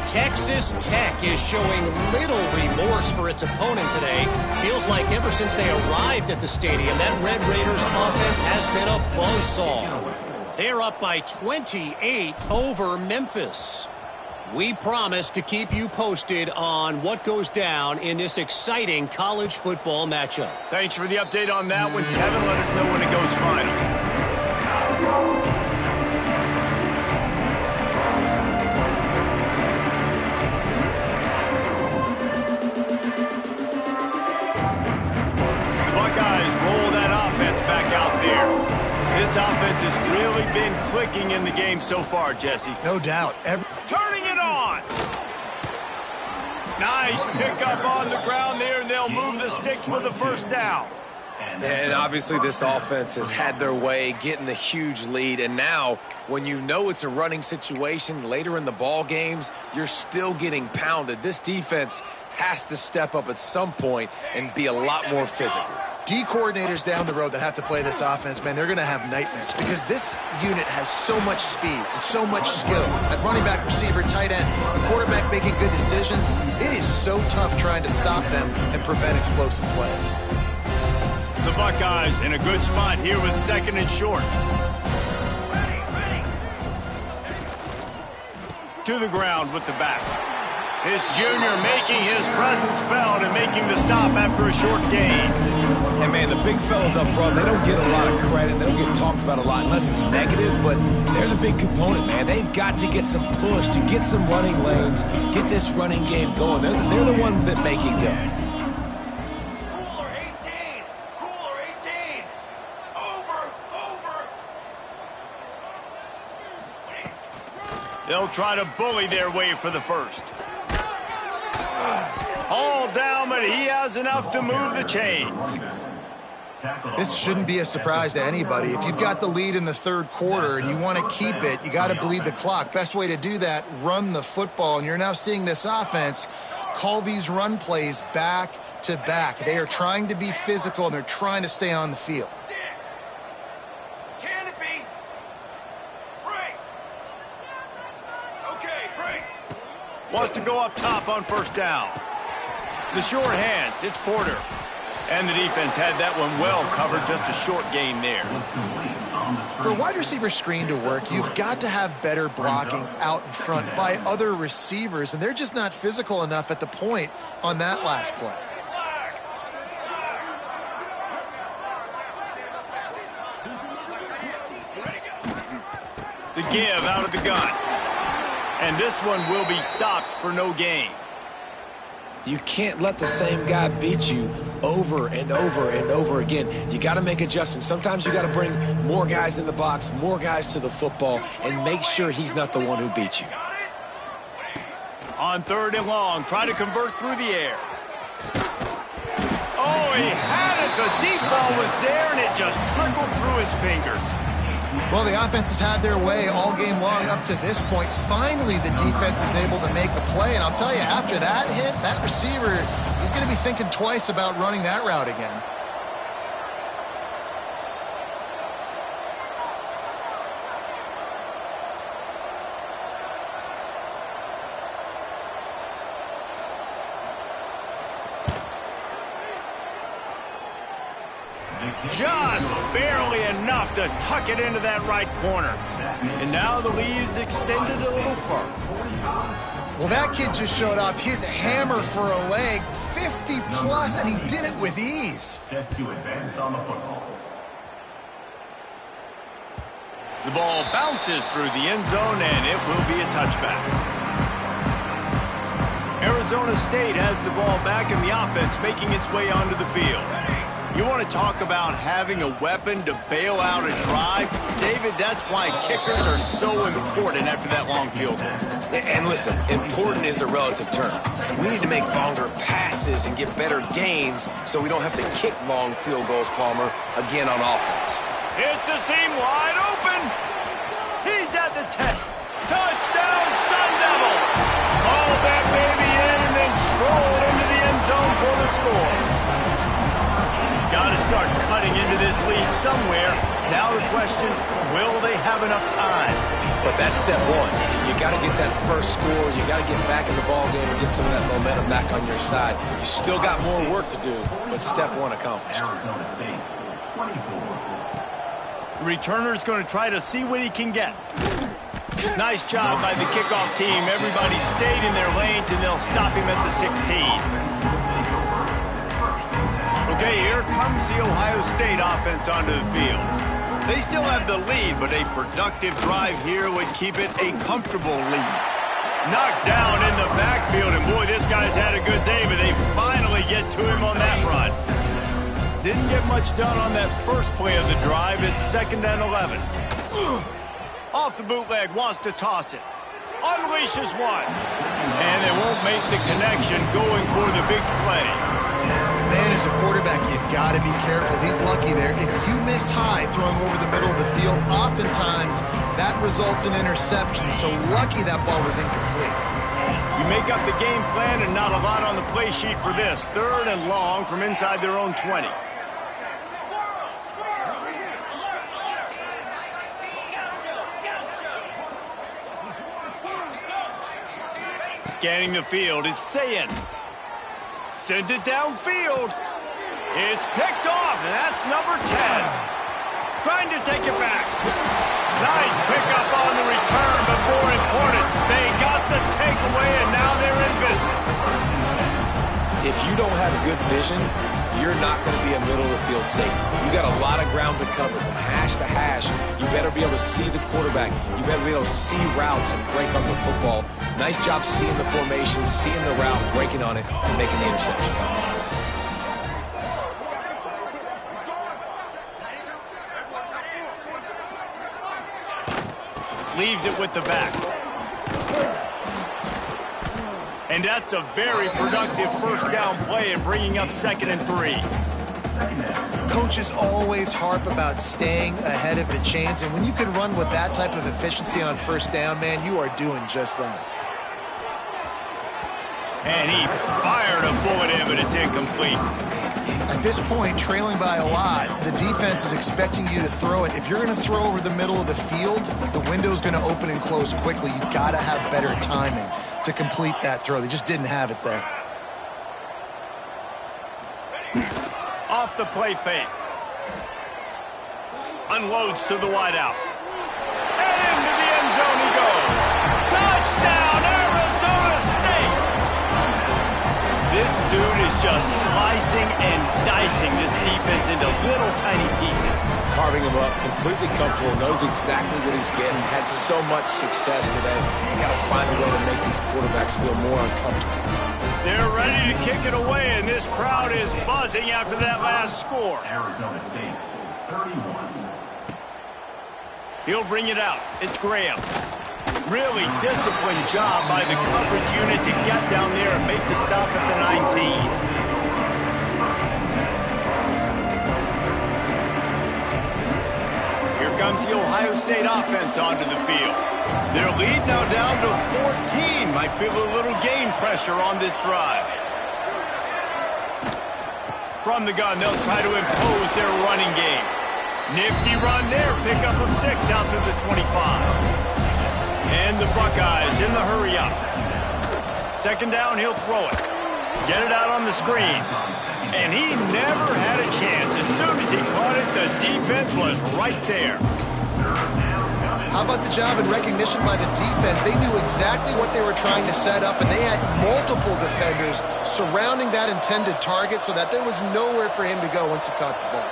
Texas Tech is showing little remorse for its opponent today. Feels like ever since they arrived at the stadium, that Red Raiders offense has been a buzzsaw. They're up by 28 over Memphis. We promise to keep you posted on what goes down in this exciting college football matchup. Thanks for the update on that one, Kevin. Let us know when it goes final. The Buckeyes roll that offense back out there. This offense has really been clicking in the game so far, Jesse. No doubt. Turning it on. Nice pickup on the ground there, and they'll move the sticks with the first down. And obviously this offense has had their way, getting the huge lead. And now, when you know it's a running situation later in the ball games, you're still getting pounded. This defense has to step up at some point and be a lot more physical. D coordinators down the road that have to play this offense, man, they're going to have nightmares because this unit has so much speed and so much skill. At running back, receiver, tight end, the quarterback making good decisions, it is so tough trying to stop them and prevent explosive plays. The Buckeyes in a good spot here with second and short. To the ground with the back. This junior making his presence felt and making the stop after a short gain. And, man, the big fellas up front, they don't get a lot of credit. They don't get talked about a lot unless it's negative, but they're the big component, man. They've got to get some push, to get some running lanes, get this running game going. They're the ones that make it go. Cooler 18! Cooler 18! Over! They'll try to bully their way for the first. All down, but he has enough to move the chains. This shouldn't be a surprise to anybody. If you've got the lead in the third quarter and you want to keep it, you got to bleed the clock. Best way to do that, run the football. And you're now seeing this offense call these run plays back to back. They are trying to be physical, and they're trying to stay on the field. Canopy! Break! Okay, break! Wants to go up top on first down. The short hands, it's Porter. And the defense had that one well covered, just a short gain there. For a wide receiver screen to work, you've got to have better blocking out in front by other receivers, and they're just not physical enough at the point on that last play. The give out of the gun. And this one will be stopped for no gain. You can't let the same guy beat you over and over and over again. You got to make adjustments. Sometimes you got to bring more guys in the box, more guys to the football, and make sure he's not the one who beats you. On third and long, try to convert through the air. Oh, he had it. The deep ball was there, and it just trickled through his fingers. Well, the offense has had their way all game long up to this point. Finally, the defense is able to make a play. And I'll tell you, after that hit, that receiver, he's going to be thinking twice about running that route again. Just barely enough to tuck it into that right corner. And now the lead is extended a little further. Well, that kid just showed off his hammer for a leg, 50 plus, and he did it with ease. Set to advance on the football. The ball bounces through the end zone, and it will be a touchback. Arizona State has the ball back in the offense, making its way onto the field. You want to talk about having a weapon to bail out a drive? David, that's why kickers are so important after that long field goal. And listen, important is a relative term. We need to make longer passes and get better gains so we don't have to kick long field goals, Palmer, again on offense. It's a seam wide open. He's at the 10. Touchdown, Sun Devils. Haul that baby in and then stroll into the end zone for the score. Got to start cutting into this lead somewhere. Now the question, will they have enough time? But that's step one. You got to get that first score. You got to get back in the ball game and get some of that momentum back on your side. You still got more work to do, but step one accomplished. Arizona State, 24. The returner's going to try to see what he can get. Nice job by the kickoff team. Everybody stayed in their lanes, and they'll stop him at the 16. Okay, here comes the Ohio State offense onto the field. They still have the lead, but a productive drive here would keep it a comfortable lead. Knocked down in the backfield, and boy, this guy's had a good day, but they finally get to him on that run. Didn't get much done on that first play of the drive. It's 2nd and 11. Off the bootleg, wants to toss it. Unleashes one. And they won't make the connection going for the big play. Man, as a quarterback, you got to be careful. He's lucky there. If you miss high throwing over the middle of the field, oftentimes that results in interception. So lucky that ball was incomplete. You make up the game plan and not a lot on the play sheet for this. 3rd and long from inside their own 20. Scanning the field, it's Sayin. Sends it downfield. It's picked off, and that's number 10. Trying to take it back. Nice pickup on the return, but more important, they got the takeaway, and now they're in business. If you don't have good vision, you're not going to be a middle-of-the-field safety. You got a lot of ground to cover from hash to hash. You better be able to see the quarterback. You better be able to see routes and break on the football. Nice job seeing the formation, seeing the route, breaking on it, and making the interception. Leaves it with the back. And that's a very productive first down play and bringing up 2nd and 3. Coaches always harp about staying ahead of the chains, and when you can run with that type of efficiency on first down, man, you are doing just that. And he fired a bullet in, but it's incomplete. At this point, trailing by a lot, the defense is expecting you to throw it. If you're going to throw over the middle of the field, the window's going to open and close quickly. You've got to have better timing to complete that throw. They just didn't have it there. Off the play fake. Unloads to the wideout. And into the end zone he goes. Touchdown, Arizona State! This dude is just slicing and dicing this defense into little tiny pieces. Carving him up, completely comfortable, knows exactly what he's getting, had so much success today. You got to find a way to make these quarterbacks feel more uncomfortable. They're ready to kick it away, and this crowd is buzzing after that last score. Arizona State, 31. He'll bring it out. It's Graham. Really disciplined job by the coverage unit to get down there and make the stop at the 19. Here comes the Ohio State offense onto the field. Their lead now down to 14. Might feel a little game pressure on this drive. From the gun, they'll try to impose their running game. Nifty run there, pickup of 6 out to the 25. And the Buckeyes in the hurry up. 2nd down, he'll throw it. Get it out on the screen. And he never had a chance. As soon as he caught it, the defense was right there. How about the job and recognition by the defense? They knew exactly what they were trying to set up, and they had multiple defenders surrounding that intended target so that there was nowhere for him to go once he caught the ball.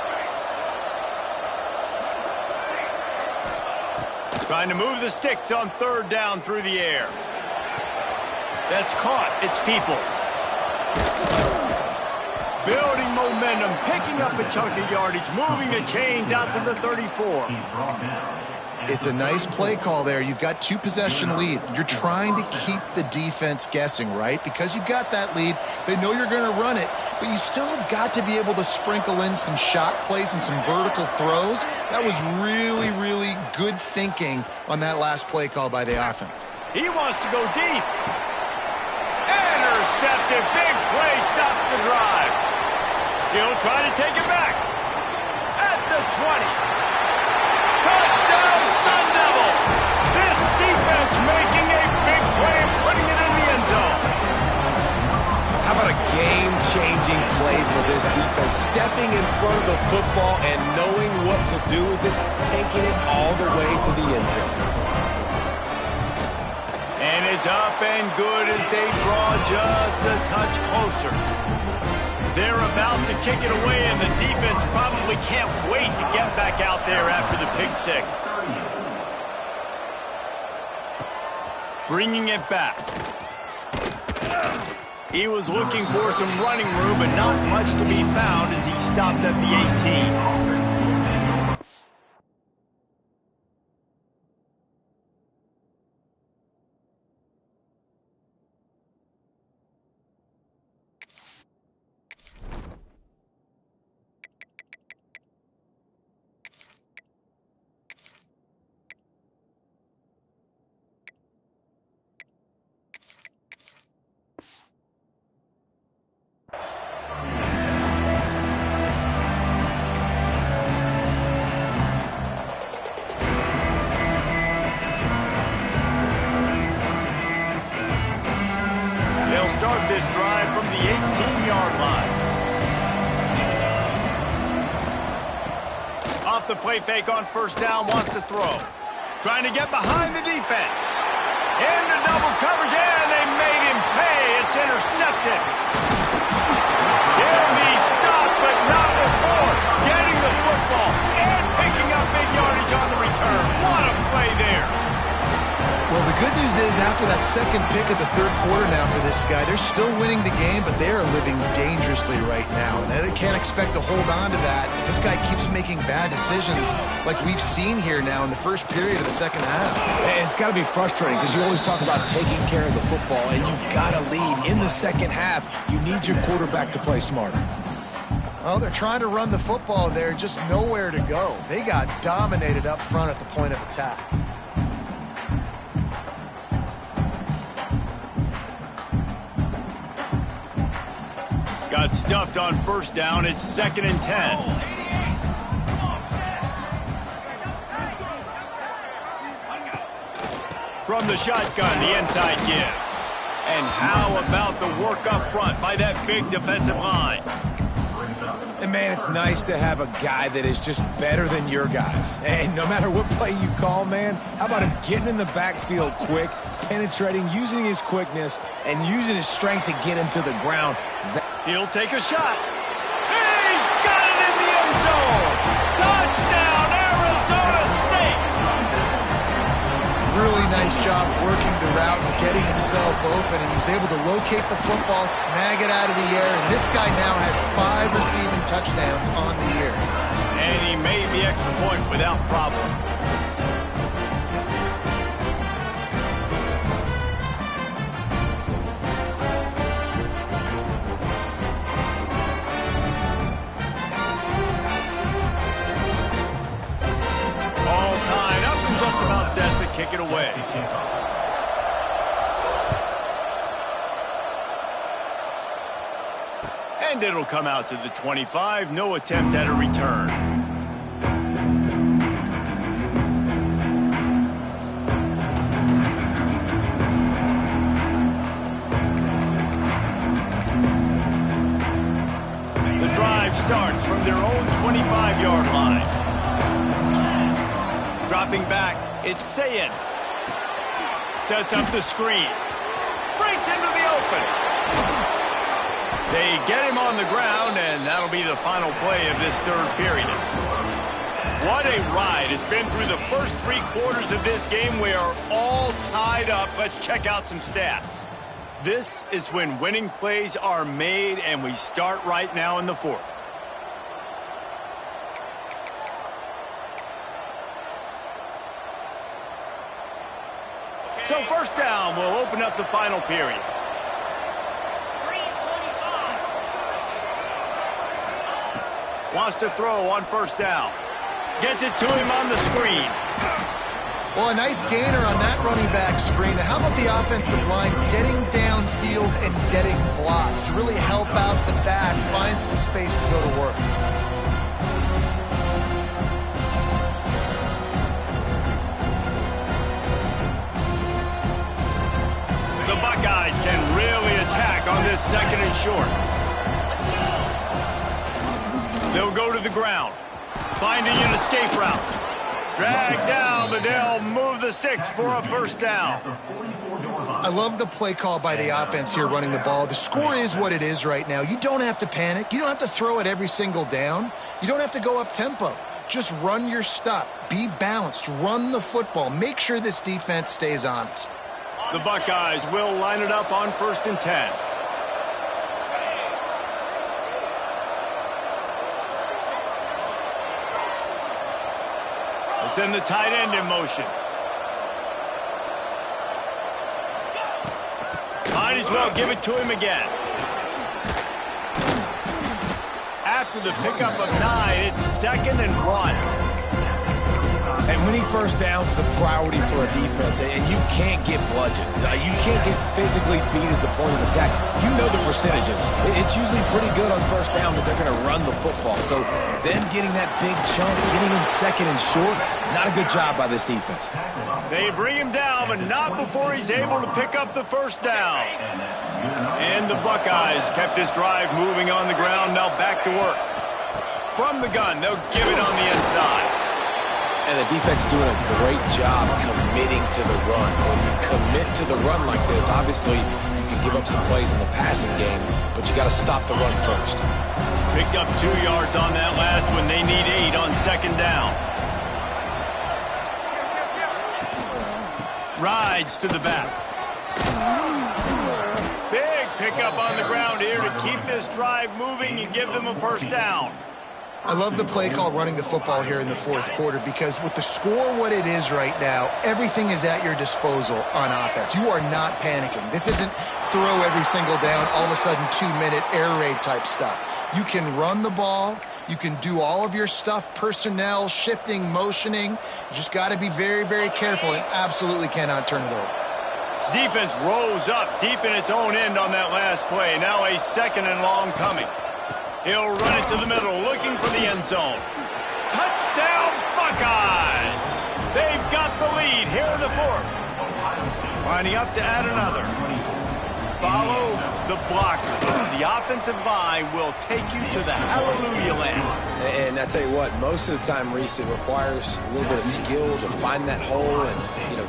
Trying to move the sticks on third down through the air. That's caught. It's Peoples. Building momentum, picking up a chunk of yardage, moving the chains out to the 34. It's a nice play call there. You've got 2-possession lead. You're trying to keep the defense guessing, right? Because you've got that lead, they know you're going to run it, but you still have got to be able to sprinkle in some shot plays and some vertical throws. That was really, really good thinking on that last play call by the offense. He wants to go deep. Intercepted. Big play stops the drive. He'll try to take it back. At the 20. Touchdown, Sun Devils. This defense making a big play and putting it in the end zone. How about a game-changing play for this defense? Stepping in front of the football and knowing what to do with it, taking it all the way to the end zone. And it's up and good as they draw just a touch closer. They're about to kick it away, and the defense probably can't wait to get back out there after the pick six. Bringing it back. He was looking for some running room, but not much to be found as he stopped at the 18. Start this drive from the 18-yard line. Off the play fake on first down, wants to throw. Trying to get behind the defense. Into double coverage, and they made him pay. It's intercepted. He'll be stopped, but not before getting the football and picking up big yardage on the return. What a play there. Well, the good news is after that second pick of the third quarter now for this guy, they're still winning the game, but they are living dangerously right now. And they can't expect to hold on to that. This guy keeps making bad decisions like we've seen here now in the first period of the second half. And it's got to be frustrating because you always talk about taking care of the football, and you've got to lead in the second half. You need your quarterback to play smarter. Well, they're trying to run the football there, just nowhere to go. They got dominated up front at the point of attack. Got stuffed on first down. It's 2nd and 10. From the shotgun, the inside give. And how about the work up front by that big defensive line? And, man, it's nice to have a guy that is just better than your guys. And no matter what play you call, man, how about him getting in the backfield quick, penetrating, using his quickness, and using his strength to get him to the ground. He'll take a shot. He's got it in the end zone. Touchdown, Arizona State. Really nice job working the route and getting himself open, and he was able to locate the football, snag it out of the air, and this guy now has 5 receiving touchdowns on the year. And he made the extra point without problem. Set to kick it away. And it'll come out to the 25. No attempt at a return. The drive starts from their own 25-yard line. Dropping back. It's Sayin. Sets up the screen. Breaks into the open. They get him on the ground, and that'll be the final play of this third period. What a ride. It's been through the first 3 quarters of this game. We are all tied up. Let's check out some stats. This is when winning plays are made, and we start right now in the fourth. So first down will open up the final period. Wants to throw on first down. Gets it to him on the screen. Well, a nice gainer on that running back screen. Now, how about the offensive line getting downfield and getting blocks to really help out the back, find some space to go to work? The Buckeyes can really attack on this second and short. They'll go to the ground, finding an escape route. Drag down, but they'll move the sticks for a first down. I love the play call by the offense here running the ball. The score is what it is right now. You don't have to panic. You don't have to throw it every single down. You don't have to go up tempo. Just run your stuff. Be balanced. Run the football. Make sure this defense stays honest. The Buckeyes will line it up on 1st and 10. Send the tight end in motion. Might as well give it to him again. After the pickup of 9, it's 2nd and 1. And winning first downs is a priority for a defense, and you can't get bludgeoned. You can't get physically beat at the point of attack. You know the percentages. It's usually pretty good on first down that they're going to run the football. So them getting that big chunk, getting in 2nd and short, not a good job by this defense. They bring him down, but not before he's able to pick up the first down. And the Buckeyes kept this drive moving on the ground. Now back to work. From the gun, they'll give it on the inside. And the defense doing a great job committing to the run. When you commit to the run like this, obviously you can give up some plays in the passing game, but you got to stop the run first. Picked up 2 yards on that last one. They need 8 on 2nd down. Rides to the back. Big pickup on the ground here to keep this drive moving and give them a first down. I love the play call running the football here in the fourth quarter because with the score what it is right now, everything is at your disposal on offense. You are not panicking. This isn't throw every single down, all of a sudden 2-minute air raid type stuff. You can run the ball. You can do all of your stuff, personnel, shifting, motioning. You just got to be very, very careful and absolutely cannot turn it over. Defense rose up deep in its own end on that last play. Now a 2nd and long coming. He'll run it to the middle, looking for the end zone. Touchdown, Buckeyes! They've got the lead here in the fourth. Lining up to add another. Follow the blocker. The offensive line will take you to the hallelujah land. And I tell you what, most of the time, Reese, it requires a little bit of skill to find that hole and,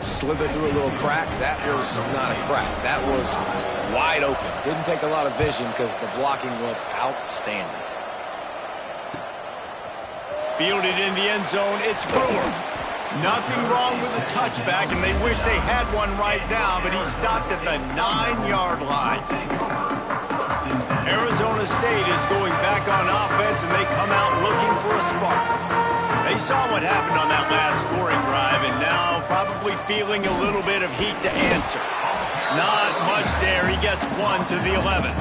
slither through a little crack. That was not a crack. That was wide open. Didn't take a lot of vision because the blocking was outstanding. Fielded in the end zone, it's Brewer. Nothing wrong with the touchback, and they wish they had one right now, but he stopped at the 9-yard line. Arizona State is going back on offense, and they come out looking for a spark. They saw what happened on that last scoring drive, and now probably feeling a little bit of heat to answer. Not much there. He gets 1 to the 11.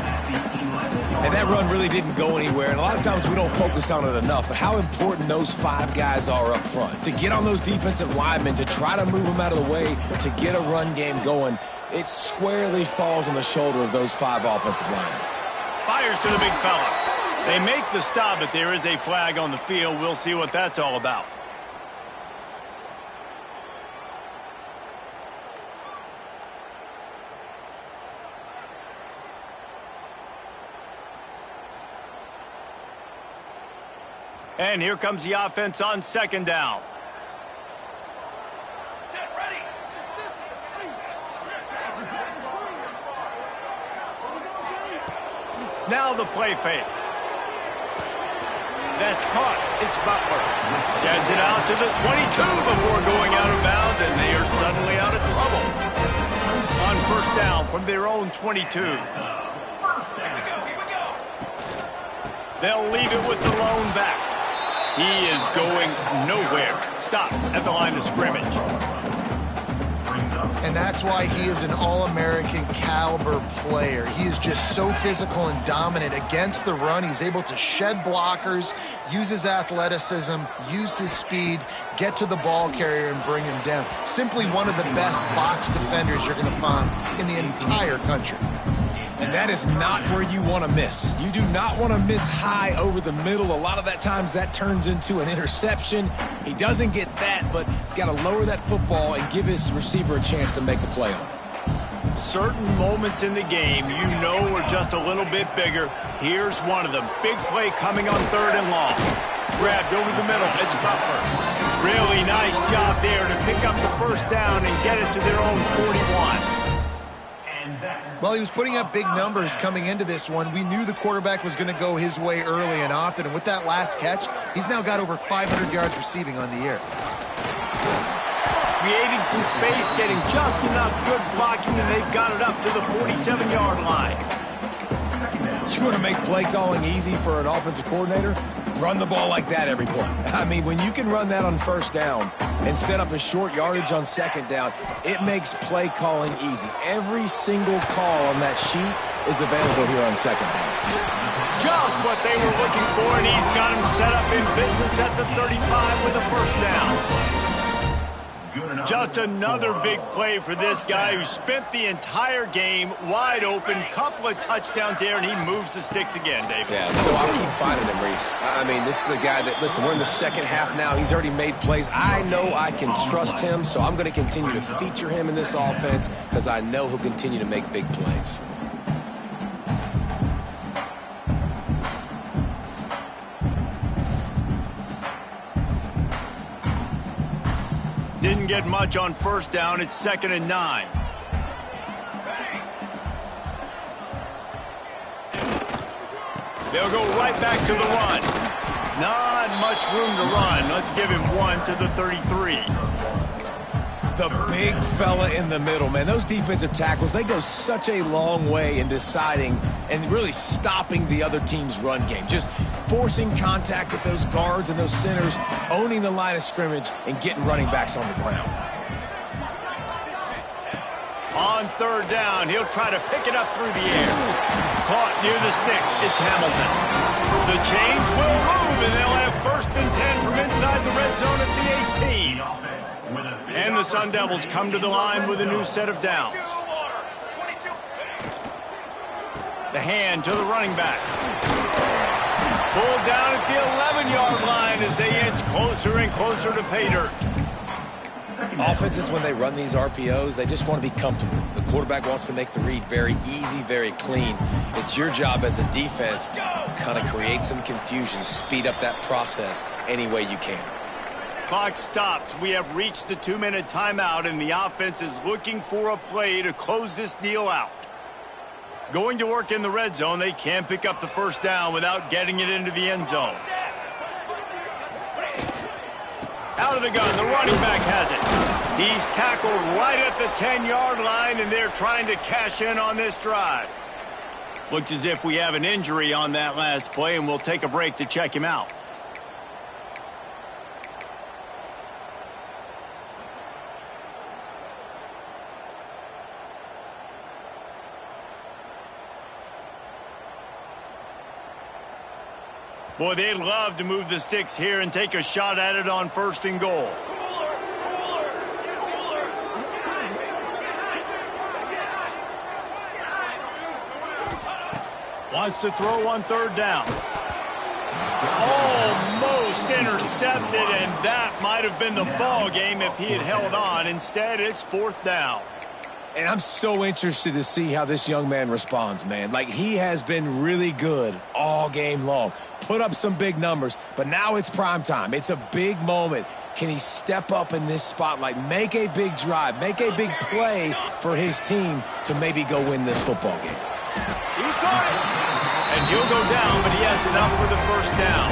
And that run really didn't go anywhere. And a lot of times we don't focus on it enough. But how important those 5 guys are up front. To get on those defensive linemen, to try to move them out of the way, to get a run game going, it squarely falls on the shoulder of those 5 offensive linemen. Fires to the big fella. They make the stop, but there is a flag on the field. We'll see what that's all about. And here comes the offense on 2nd down. Now the play fake. That's caught. It's Butler. Gets it out to the 22 before going out of bounds, and they are suddenly out of trouble. On first down from their own 22. They'll leave it with the lone back. He is going nowhere. Stop at the line of scrimmage. And that's why he is an All-American caliber player. He is just so physical and dominant against the run. He's able to shed blockers, use his athleticism, use his speed, get to the ball carrier and bring him down. Simply one of the best box defenders you're going to find in the entire country. And that is not where you want to miss. You do not want to miss high over the middle. A lot of that times that turns into an interception. He doesn't get that, but he's got to lower that football and give his receiver a chance to make a play on it. Certain moments in the game you know are just a little bit bigger. Here's one of them. Big play coming on 3rd and long. Grabbed over the middle. It's Butler. Really nice job there to pick up the first down and get it to their own 41. Well, he was putting up big numbers coming into this one. We knew the quarterback was going to go his way early and often. And with that last catch, he's now got over 500 yards receiving on the year. Creating some space, getting just enough good blocking, and they've got it up to the 47-yard line. You want to make play calling easy for an offensive coordinator? Run the ball like that every play. I mean, when you can run that on first down and set up a short yardage on second down, it makes play calling easy. Every single call on that sheet is available here on second down. Just what they were looking for, and he's got him set up in business at the 35 with a first down. Just another big play for this guy who spent the entire game wide open, couple of touchdowns there, and he moves the sticks again, David. Yeah, so I'll keep finding him, Reese. I mean, this is a guy that, listen, we're in the second half now. He's already made plays. I know I can trust him, so I'm going to continue to feature him in this offense because I know he'll continue to make big plays. Didn't get much on first down. It's 2nd and 9. They'll go right back to the run. Not much room to run. Let's give him one to the 33. The big fella in the middle, man. Those defensive tackles, they go such a long way in deciding and really stopping the other team's run game. Just forcing contact with those guards and those centers, owning the line of scrimmage, and getting running backs on the ground. On 3rd down, he'll try to pick it up through the air. Caught near the sticks. It's Hamilton. The change will move, and they'll have 1st and 10 from inside the red zone at the 18. And the Sun Devils come to the line with a new set of downs. The hand to the running back. Pulled down at the 11-yard line as they inch closer and closer to pay dirt. Offenses, when they run these RPOs, they just want to be comfortable. The quarterback wants to make the read very easy, very clean. It's your job as a defense to kind of create some confusion, speed up that process any way you can. Clock stops. We have reached the 2-minute timeout, and the offense is looking for a play to close this deal out. Going to work in the red zone, they can't pick up the first down without getting it into the end zone. Out of the gun, the running back has it. He's tackled right at the 10-yard line, and they're trying to cash in on this drive. Looks as if we have an injury on that last play, and we'll take a break to check him out. Boy, they'd love to move the sticks here and take a shot at it on 1st and goal. Wants to throw on 3rd down. Almost intercepted, and that might have been the ball game if he had held on. Instead, it's 4th down. And I'm so interested to see how this young man responds, man. Like, he has been really good all game long. Put up some big numbers, but now it's prime time. It's a big moment. Can he step up in this spotlight, make a big drive, make a big play for his team to maybe go win this football game? He got it. And He'll go down, but he has enough for the first down.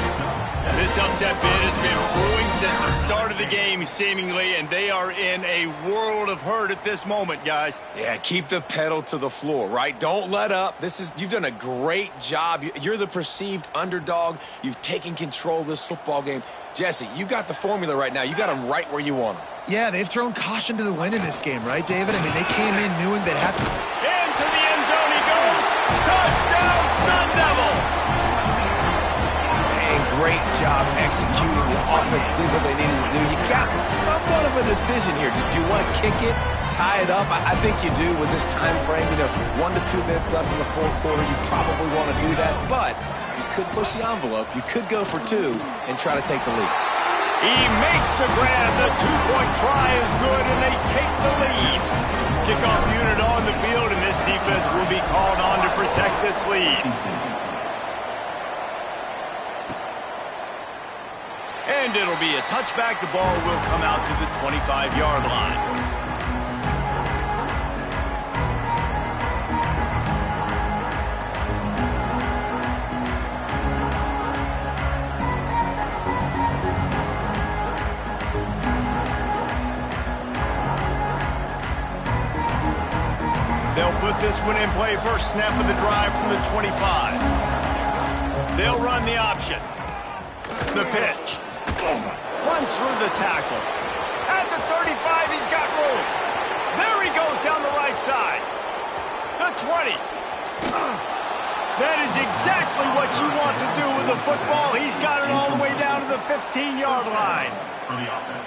This upset bid has been brewing since the start of the game, seemingly, and they are in a world of hurt at this moment, guys. Yeah, keep the pedal to the floor, right? Don't let up. You've done a great job. You're the perceived underdog. You've taken control of this football game. Jesse, you got the formula right now. You got them right where you want them. Yeah, they've thrown caution to the wind in this game, right, David? I mean, they came in knowing they'd have to... Into the end zone he goes. Touchdown, Sun Devils! Man, great job executing. The offense did what they needed to do. You got somewhat of a decision here. Do you want to kick it, tie it up? I think you do with this time frame. 1 to 2 minutes left in the fourth quarter. You probably want to do that, but you could push the envelope. You could go for 2 and try to take the lead. He makes the grab. The 2-point try is good, and they take the lead. Kickoff unit on the field, and this defense will be called on to protect this lead. And it'll be a touchback. The ball will come out to the 25-yard line. They'll put this one in play. First snap of the drive from the 25. They'll run the option. The pitch. Runs through the tackle. At the 35, he's got room. There he goes down the right side. The 20. That is exactly what you want to do with the football. He's got it all the way down to the 15-yard line. For the offense.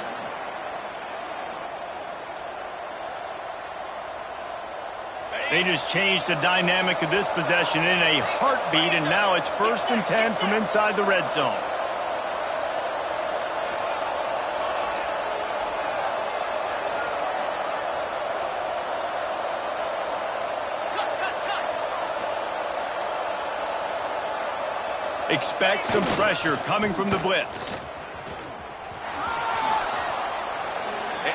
They just changed the dynamic of this possession in a heartbeat, and now it's 1st and 10 from inside the red zone. Expect some pressure coming from the blitz.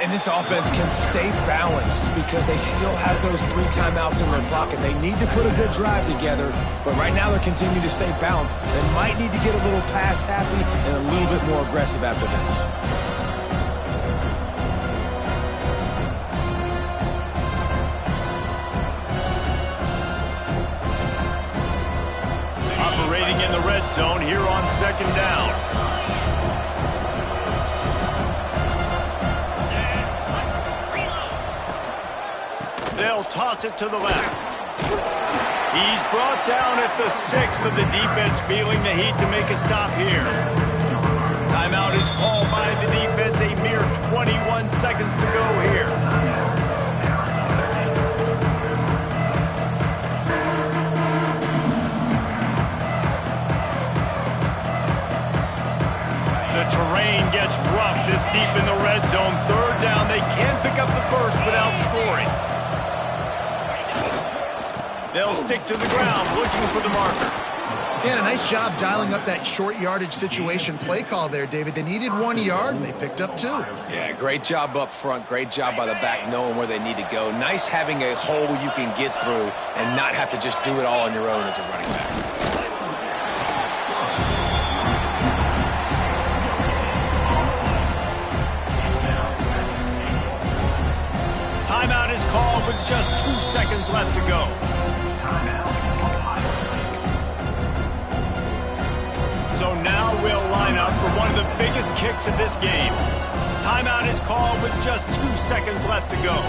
And this offense can stay balanced because they still have those 3 timeouts in their pocket. They need to put a good drive together, but right now they're continuing to stay balanced. They might need to get a little pass happy and a little bit more aggressive after this. Operating in the red zone here on 2nd down. They'll toss it to the left. He's brought down at the 6, but the defense feeling the heat to make a stop here. Timeout is called by the defense. A mere 21 seconds to go here. The terrain gets rough this deep in the red zone. 3rd down. They can pick up the first without scoring. They'll stick to the ground, looking for the marker. Yeah, a nice job dialing up that short yardage situation play call there, David. They needed 1 yard, and they picked up 2. Yeah, great job up front. Great job by the back knowing where they need to go. Nice having a hole you can get through and not have to just do it all on your own as a running back. Timeout is called with just 2 seconds left to go. So now we'll line up for one of the biggest kicks of this game. Timeout is called with just 2 seconds left to go.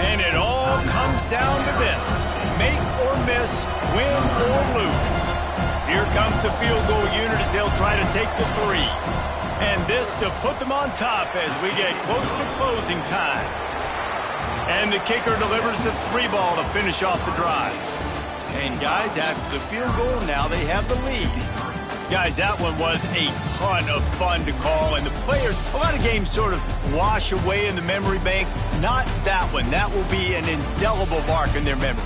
And it all comes down to this. Make or miss, win or lose. Here comes the field goal unit as they'll try to take the 3. And this to put them on top as we get close to closing time. And the kicker delivers the 3 ball to finish off the drive. And guys, after the field goal, now they have the lead. Guys, that one was a ton of fun to call, and the players, a lot of games sort of wash away in the memory bank. Not that one. That will be an indelible mark in their memories.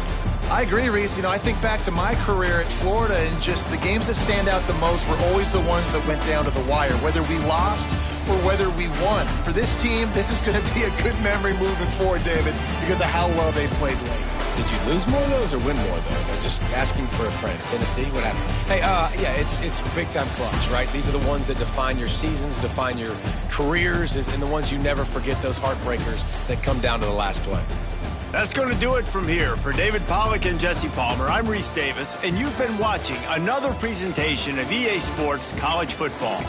I agree, Reese. I think back to my career at Florida, and just the games that stand out the most were always the ones that went down to the wire, whether we lost or whether we won. For this team, this is going to be a good memory moving forward, David, because of how well they played late. Did you lose more of those or win more of those? I'm just asking for a friend. Tennessee, what happened? Hey, yeah, it's big-time clutch, right? These are the ones that define your seasons, define your careers, and the ones you never forget, those heartbreakers that come down to the last play. That's going to do it from here. For David Pollack and Jesse Palmer, I'm Reese Davis, and you've been watching another presentation of EA Sports College Football.